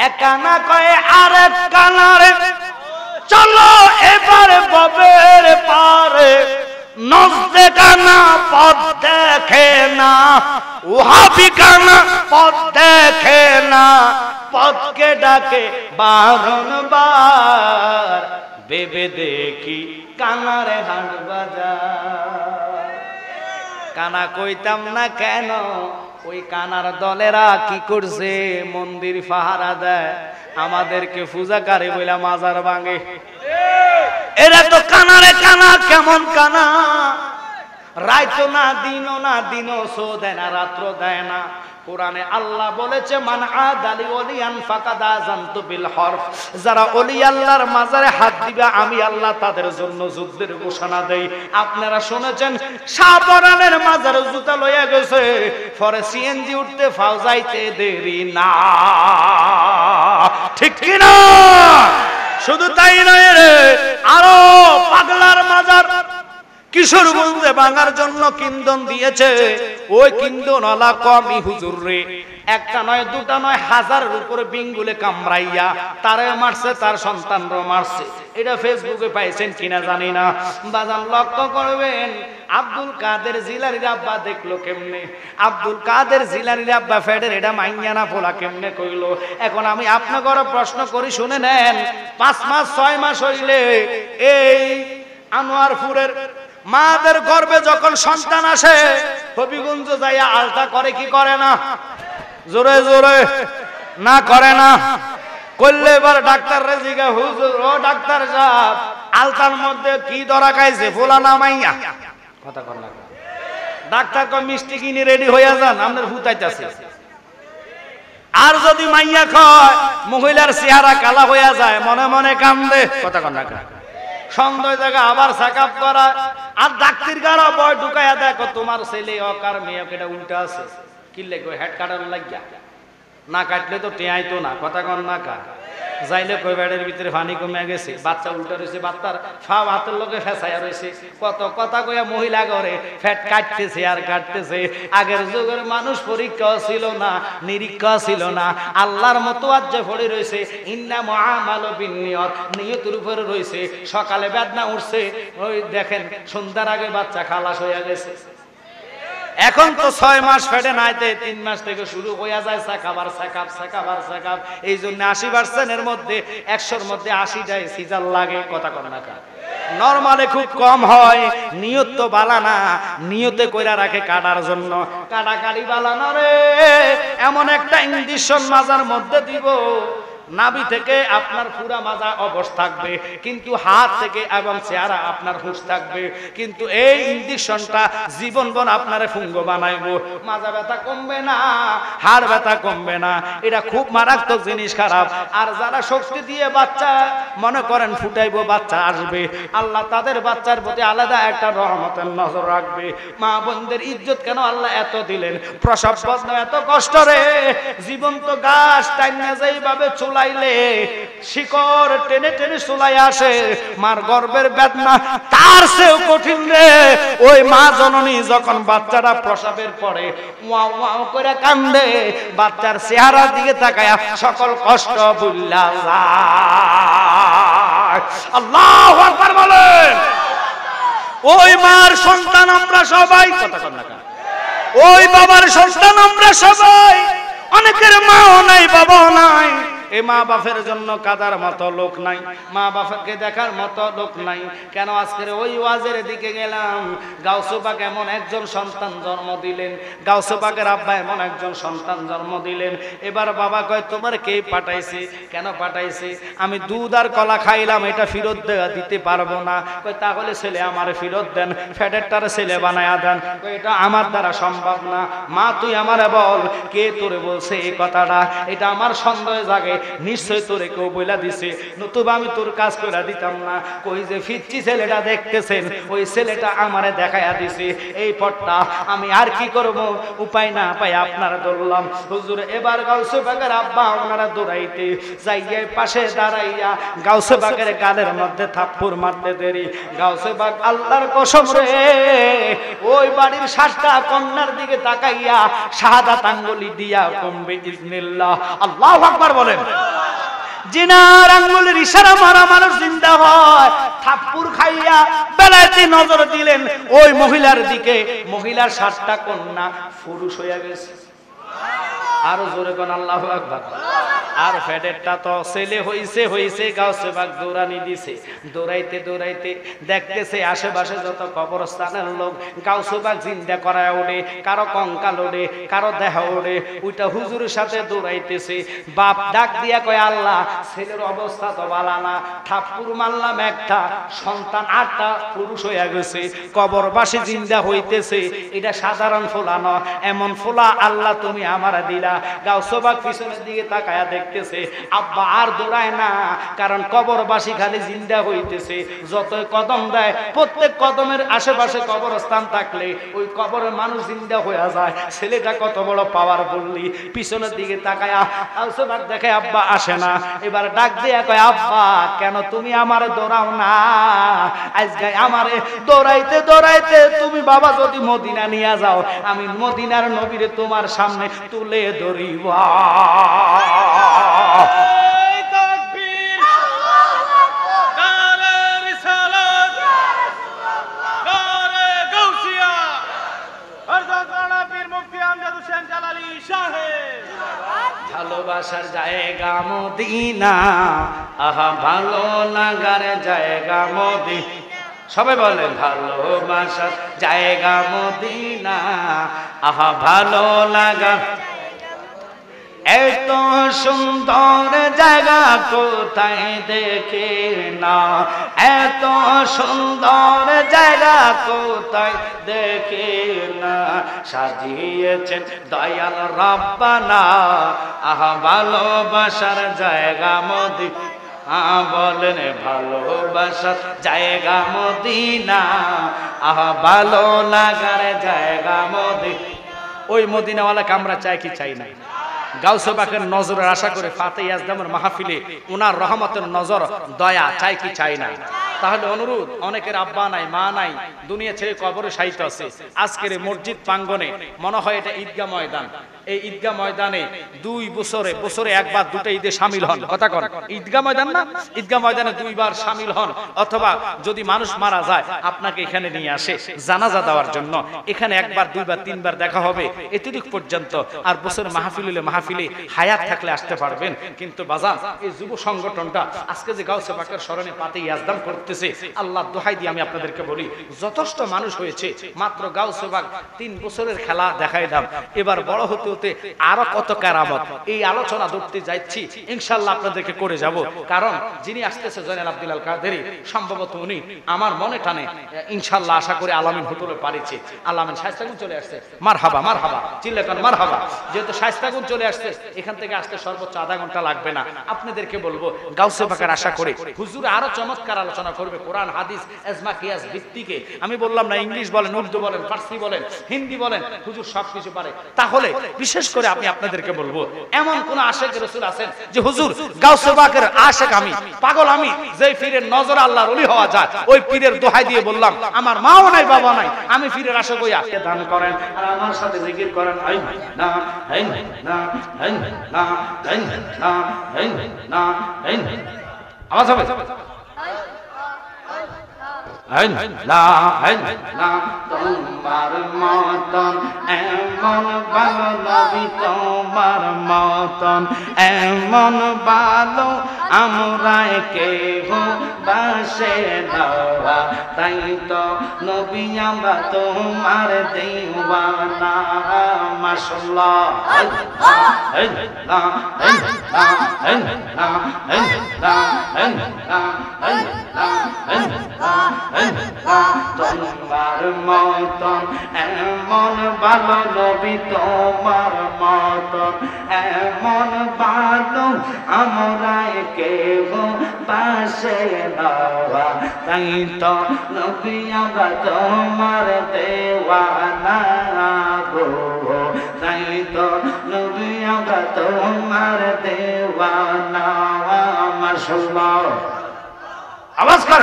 Speaker 1: এক কানা কয় আরেক কানারে, চলো এবারে ববের পারে, নজদে কানা পথ দেখে না, ওহাবি কানা পথ দেখে না, পথকে ডাকে বারংবার, ভেবে দেখি কানারে হাট বাজার। কানা কইতাম না কেন, ওই কানার দলেরা কি করছে, মন্দির পাহারা দেয়, আমাদেরকে পূজাকারী বইলা মাজার ভাঙে। এরা তো কানারে কানা, কেমন কানা, রাইতো না দিনও না, দিনও শো দেয় না, রাত্র দেয় না। কোরআনে আল্লাহ বলেছে, মান আদালি ওলিয়ান ফাকাদ আযানতু বিল হরফ, যারা ওলি আল্লাহর মাজারে হাত দিবে আমি আল্লাহ তাদের জন্য যুদ্ধের ঘোষণা দেই। আপনারা শুনেছেন শাহপরানের মাজারে জুতা লইয়া গেছে, পরে সিএনজি উঠতে ফাও যাইতে দেরি না, ঠিক কি না? শুধু তাই নয় রে, আরো পাগলার মাজার কিশোরগঞ্জে ভাঙার জন্য কিন্দন দিয়েছে। ওই কিন্দন আলা কমি হুজুর রে, একটা নয় দুটা নয়, হাজারের উপরে বিঙ্গুলে কামড়াইয়া তারে মারছে, তার সন্তানরা মারছে। এটা ফেসবুকে পাইছেন কিনা জানি না। বাজান লক্ষ্য করবেন, আব্দুল কাদের জিলানীর আব্বা দেখলো কেমনে, আব্দুল কাদের জিলানীর আব্বা ফেডের এটা মাইয়া না ফোলা কেমনে কইলো। এখন আমি আপনাকে প্রশ্ন করি, শুনে নেন। 5 মাস 6 মাস হইলে এই আনোয়ারপুরের মাদের গর্ভে যখন সন্তান আসে, হবিগঞ্জ যাইয়া আলতা করে কি করে না? জোরে জোরে না করে না? করলে এবার ডাক্তার রে জিগা, হুজুর ও ডাক্তার সাহেব, আলতার মধ্যে কি ধরা খাইছে, ফোলা না মাইয়া? কথা কর না। ডাক্তার কয় মিষ্টি কিনে রেডি হইয়া যান, আপনার হুতাইতাছে। আর যদি মাইয়া কয়, মহিলার চেহারা কালা হইয়া যায়, মনে মনে কান্দে। কথা কর না। সন্দেহ জায়গা আবার চেকআপ করা, আর ডাক্তার গাড়া বয় ঢুকাইয়া দেখো তোমার ছেলে অকার মেয়ে এটা উল্টা আছে, কি লেগো হেড কাটার লাগিয়া, না কাটলে তো টেয়াইতো না। কথা কন না কা যাইলে কই বেড়ের ভিতরে পানি কমে গেছে, বাচ্চা উল্টা রয়েছে, বাচ্চার ফাও হাতের লোকে ফেসাইয়া রয়েছে, কত কথা কইয়া মহিলা ঘরে ফ্যাট কাটতেছে আর কাটতেছে। আগের যুগের মানুষ পরীক্ষা ছিল না, নিরীক্ষা ছিল না, আল্লাহর মতো আজ্জে পড়ে রয়েছে। ইন্না মুআমালু বিন্নিয়ত, নিয়তের উপরে রয়েছে। সকালে বেদনা উঠছে, ওই দেখেন সন্ধ্যার আগে বাচ্চা খালাস হয়ে গেছে। এখন তো 6 মাস ফেটে নাইতে 3 মাস থেকে শুরু হইয়া যায় সাকাবার সাকাব সাকাবার সাকাব। এই জন্য 80% মধ্যে 100-র মধ্যে 80টাই সিজার লাগে। কথা কর না কা নরমালে খুব কম হয়। নিয়ত তো বালা না, নিয়তে কইরা রাখে কাটার জন্য। কাটাকাটি বালা না রে, এমন একটা ইঞ্জেকশন মাজার মধ্যে দিব, নাভি থেকে আপনার পুরা মাজা অবশ থাকবে, কিন্তু হাত থেকে এবং চেহারা আপনার হুঁশ থাকবে। কিন্তু এই ইঞ্জেকশনটা জীবনভর আপনার ফুঙ্গ বানাইবো। মাজা ব্যথা কমবে না, হাড় ব্যথা কমবে না। এটা খুব মারাত্মক জিনিস, খারাপ। আর যারা শক্তি দিয়ে বাচ্চা মনে করেন ফুটাইবো, বাচ্চা আসবে, আল্লাহ তাদের বাচ্চার প্রতি আলাদা একটা রহমতের নজর রাখবে। মা বোনদের ইজ্জত কেন আল্লাহ এত দিলেন? প্রসব বন্ধ এত কষ্ট রে, জীবন্ত গাছ টাইনা যেইভাবে চুলাইলে শিকড় টেনে টেনে চুলাই আসে, মার গর্ভের বেদনা তার চেয়েও কঠিন রে। ওই মা জননী যখন বাচ্চাটা প্রসবের পরে ওয়াও ওয়াও করে কান্দে, বাচ্চার চেহারার দিকে তাকায়া সকল কষ্ট ভুল্লা যায়। যায়। আল্লাহু আকবার বলেন। ওই মার সন্তান আমরা সবাই, কথা কন না কেন? ওই বাবার সন্তান আমরা সবাই। অনেকের মাও নাই, বাবাও নাই। এই মা বাপের জন্য কাদার মতো লোক নাই, মা বাপকে দেখার মতো লোক নাই। কেন আজকের ওই ওয়াজের দিকে গেলাম, গাউসে পাক এমন একজন সন্তান জন্ম দিলেন, গাউসে পাকের আব্বা এমন একজন সন্তান জন্ম দিলেন। এবার বাবা কয় তোমার কে পাঠাইছে, কেন পাঠাইছে? আমি দুধ আর কলা খাইলাম, এটা ফেরত দিতে পারবো না। কয় তাহলে ছেলে আমার ফেরত দেন, ফ্যাটেরটার ছেলে বানায়া দেন। কয় এটা আমার দ্বারা সম্ভব না। মা তুই আমারে বল, কে তোরে বলছে এই কথাটা? এটা আমার সন্দেহ জাগে, নিশ্চয় তোরে কেউ বইলা দিছে, নতুবা আমি তোর কাজ করে দিতাম না। কই যে ফিচ্ছি ছেলেটা দেখতেছেন, ওই ছেলেটা আমারে দেখাইয়া দিছে। এই পটটা আমি আর কি করব, উপায় না পাই আপনারা ধরলাম। হুজুর এবার গাউসে পাকের আব্বা ওনারা দৌড়াইতে যাইয়া পাশে দাঁড়াইয়া গাউসে পাকের গালের মধ্যে থাপ্পড় মারতে দেরি। গাউসে পাক আল্লাহর কসম রে, ওই বাড়ির 7টা কন্যার দিকে তাকাইয়া শাহাদাত আঙ্গুলি দিয়া কমবে ইজনিল্লাহ। আল্লাহু আকবার বলেন। জিনার আঙ্গুলের ইশারা মারা মানুষ জিন্দা হয়। থাপ্পড় খাইয়া বেলায়েতে নজর দিলেন ওই মহিলার দিকে, মহিলার 7টা কন্যা পুরুষ হইয়া গেছে। আরো জোরে কোন আল্লাহু আকবার। আর ফেডেরটা তো ছেলে হইছে। গাউসে পাক দৌড়ানি দিছে, দৌড়াইতে দৌড়াইতে দেখতেছে আশেপাশে যত কবরস্থানের লোক গাউসে পাক জিন্দা করায় ওড়ে, কারো কঙ্কাল ওড়ে, কারো দেহ ওড়ে। ওইটা হুজুরের সাথে দৌড়াইতেছে। বাপ ডাক দিয়া কয় আল্লাহ ছেলের অবস্থা তো ভালো না, থাপ্পড় মারলাম একটা, সন্তান 8টা পুরুষ হইয়া গেছে, কবরবাসী জিন্দা হইতেছে। এটা সাধারণ ফোলা না, এমন ফোলা আল্লাহ তুমি আমারে দিলা। গাউসে পাক পিছনের দিকে তাকায়া দেখতেছে, আব্বা আর দৌড়ায় না, কারণ কবরবাসী খালি জিন্দা হইতেছে। যতই কদম দেয়, প্রত্যেক কদমের আশেপাশে কবরস্থান থাকলে ওই কবরের মানুষ জিন্দা হয়ে যায়। ছেলেটা কত বড় পাওয়ার বললি। পিছনের দিকে তাকায়া গাউসে পাক দেখে আব্বা আসে না। এবার ডাক দিয়া কয় আব্বা কেন তুমি আমারে দৌড়াও না? আজকে আমারে দৌড়াইতে দৌড়াইতে তুমি বাবা যদি মদিনা নিয়ে যাও, আমি মদিনার নবীরে তোমার সামনে তুলে ধরিব। ভালোবাসার জায়গা মদিনা, আহা ভালো লাগার জায়গা মদিনা। সবাই বলেন ভালোবাসার জায়গা মদিনা, আহা ভালো লাগা। এত সুন্দর জায়গা কোথায় দেখে না, এত সুন্দর জায়গা কোথায় দেখে না। সাজিয়েছেন দয়াল রব্বানা, আহা ভালোবাসার জায়গা মদিনা। বলেন ভালোবাসার জায়গা মদিনা, আহা ভালো লাগার জায়গা মদিনা। ওই মদিনাওয়ালাকে আমরা চাই কি চাই না? গাউসে পাকের নজরের আশা করে ফাতে ইয়াজদামের মাহফিলে উনার রহমতের নজর দয়া চাই কি চাই না? তাহলে অনুরোধ, অনেকের আব্বা নাই, মা নাই, দুনিয়া ছেড়ে কবরে শায়িত আছে। আজকের মসজিদ প্রাঙ্গণে মনে হয় এটা ঈদগাহ ময়দান। এই ঈদগাহ ময়দানে 2 বছরে একবার 2টা ঈদে শামিল হন। কথা কন, ঈদগাহ ময়দান না? ঈদগাহ ময়দানে 2 বার শামিল হন। অথবা যদি মানুষ মারা যায় আপনাকে এখানে নিয়ে আসে জানাজা দেওয়ার জন্য, এখানে 1 বার 2 বার 3 বার দেখা হবে এতটুক পর্যন্ত। আর বছরে মাহফিলে হায়াত থাকলে আসতে পারবেন। কিন্তু বাজান এই যুব সংগঠনটা আজকে যে গাউসে পাকের স্মরণে পাতে ইয়াজদাম করতেছে, আল্লাহ দোহাই দিয়ে আমি আপনাদেরকে বলি যথেষ্ট মানুষ হয়েছে। মাত্র গাউসে পাক 3 বছরের খেলা দেখাইলাম। এবার বড় হতে হতে আরো কত কারামত এই আলোচনা ধরতে যাচ্ছি, ইনশাআল্লাহ আপনাদেরকে করে যাব। কারণ যিনি আসতেছে জয়নাল আব্দুল কাদেরী, সম্ভবত উনি আমার মনে টানে ইনশাআল্লাহ আশা করে আলামিন হোটেলে পারিছে। আলামিন শায়েস্তাগুন চলে আসছে, মারহাবা মারহাবা চিল্লাকান মারহাবা। যেহেতু শায়েস্তাগুন চলে আসছে, এখান থেকে আসতে সর্বোচ্চ আধা ঘন্টা লাগবে না। আপনাদেরকে বলবো গাউসে পাকের আশা করে হুজুর আরো চমৎকার আলোচনা করবে কোরআন হাদিস এজমা কিয়াস ভিত্তিকে। আমি বললাম না ইংলিশ বলেন, উর্দু বলেন, ফার্সি বলেন, হিন্দি বলেন, হুজুর সবকিছু পারে। তাহলে বিশেষ করে আমি আপনাদেরকে বলবো এমন কোন আশেক রাসূল আছেন যে হুজুর গাউসে পাকের আশেক আমি, পাগল আমি, যেই পীরের নজর আল্লাহর ওলি হওয়া যায়, ওই পীরের দোহাই দিয়ে বললাম আমার মাও নাই বাবা নাই, আমি পীরের আশেক হইয়া দান করেন আর আমার সাথে জিকির করেন। আই না আই না আই না আই না আই না আই। আওয়াজ হবে তোমার মতন এমন ভালো নবী, তোমার মতন এমন ভালো আমরা কেহ বাসে না, তাই তো নবী আমরা তোমার দিওয়ানা। মাশাআল্লাহ তোমার মতন এমন ভালো নবী, তোমার মতন এমন ভালো আমরা কেহ পাশে না, তাই তো নবী আমরা তোমার দেওয়ানা গো, তাই তো নবী আমরা তোমার দেওয়ানা। মাশাআল্লাহ আওয়াজ কর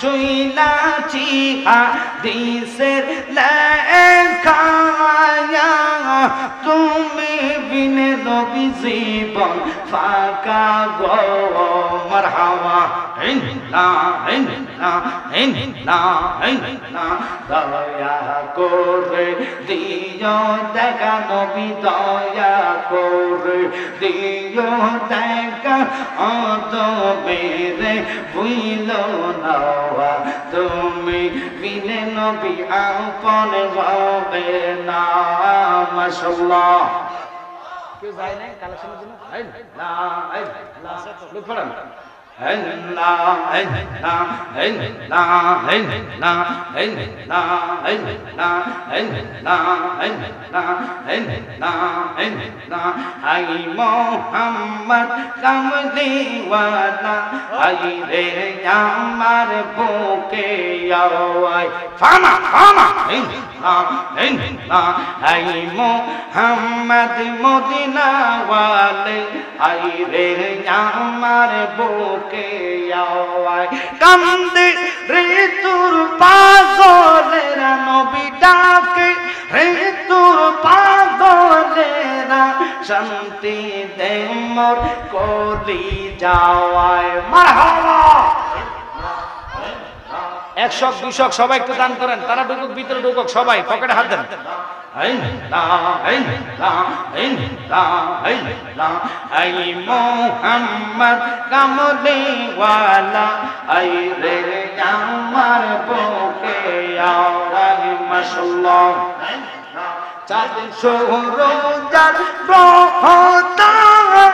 Speaker 1: শুইলাছি হাদিসের লেখা, তুমি বিনে নবী জীবন ফাঁকা গো। মারহাবা দয়া করে দিও দেখা নবী, দয়া করে দিও দেখা অত মেরে ভুইল না, তুমি বিনে নবী আপন হবে না। মাশাআল্লাহ কেউ যায় না কালেকশনের জন্য? আই মোহাম্মদ কামলিওয়ালা, আই রে আমার বুকে আওয়াই ফামা ফামা আই মোহাম্মদ মদিনা ওয়ালে, আই রে আমার বুকে আওয়াই। কান্দে রে তোর পাগলেরা নবী ডাকে, রে তোর পাগলেরা শান্তি দে মোর কলি যাওয়ায়। মারহাবা 100 200 সবাই একটু দান করেন, তারা ঢুকুক ভিতরে ঢুকুক, সবাই পকেটে হাত দেন। আই মোহাম্মদ কামলিওয়ালা, আই রে আমার বুকে আওয়াই। মাশাআল্লাহ চাঁদ সূরজার প্রহতারা,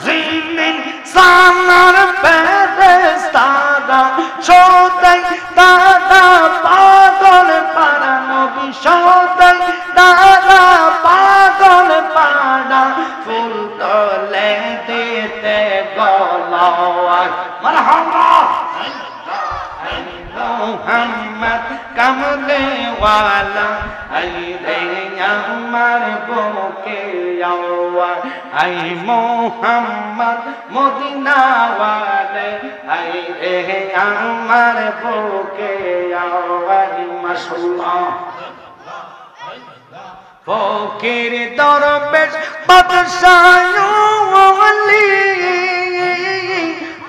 Speaker 1: জিমিন সামার ফেরেশতারা, সদাই দাদা পাগল পাড়া নবী, সদাই দাদা পাগল পাড়া, ফুল তলে দিতে গলায়। মারহাবা মোহাম্মদ কামলিওয়ালা, আই রে আমার বুকে আওয়াই। আই মোহাম্মদ মদিনা ওয়ালে, আই রে আমার বুকে আওয়াই। মাশাআল্লাহ ফকির দরবেশ বাদশাহ ওলি,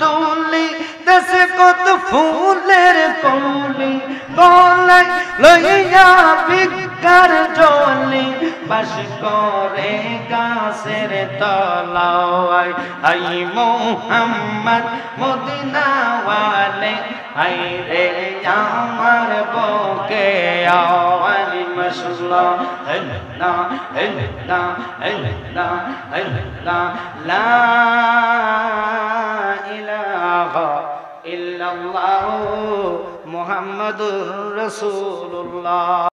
Speaker 1: তুলি দেশে কত ফুলের কলি, গলায় লইয়া ভিক্ষার জলি, বাস করে গাছের তলায়। আই মোহাম্মদ মদিনা ওয়ালে, আই রে আমার বুকে আওয়াই। মাশাআল্লাহ লা ইলাহা ইল্লাল্লাহু মুহাম্মাদুর রাসূলুল্লাহ।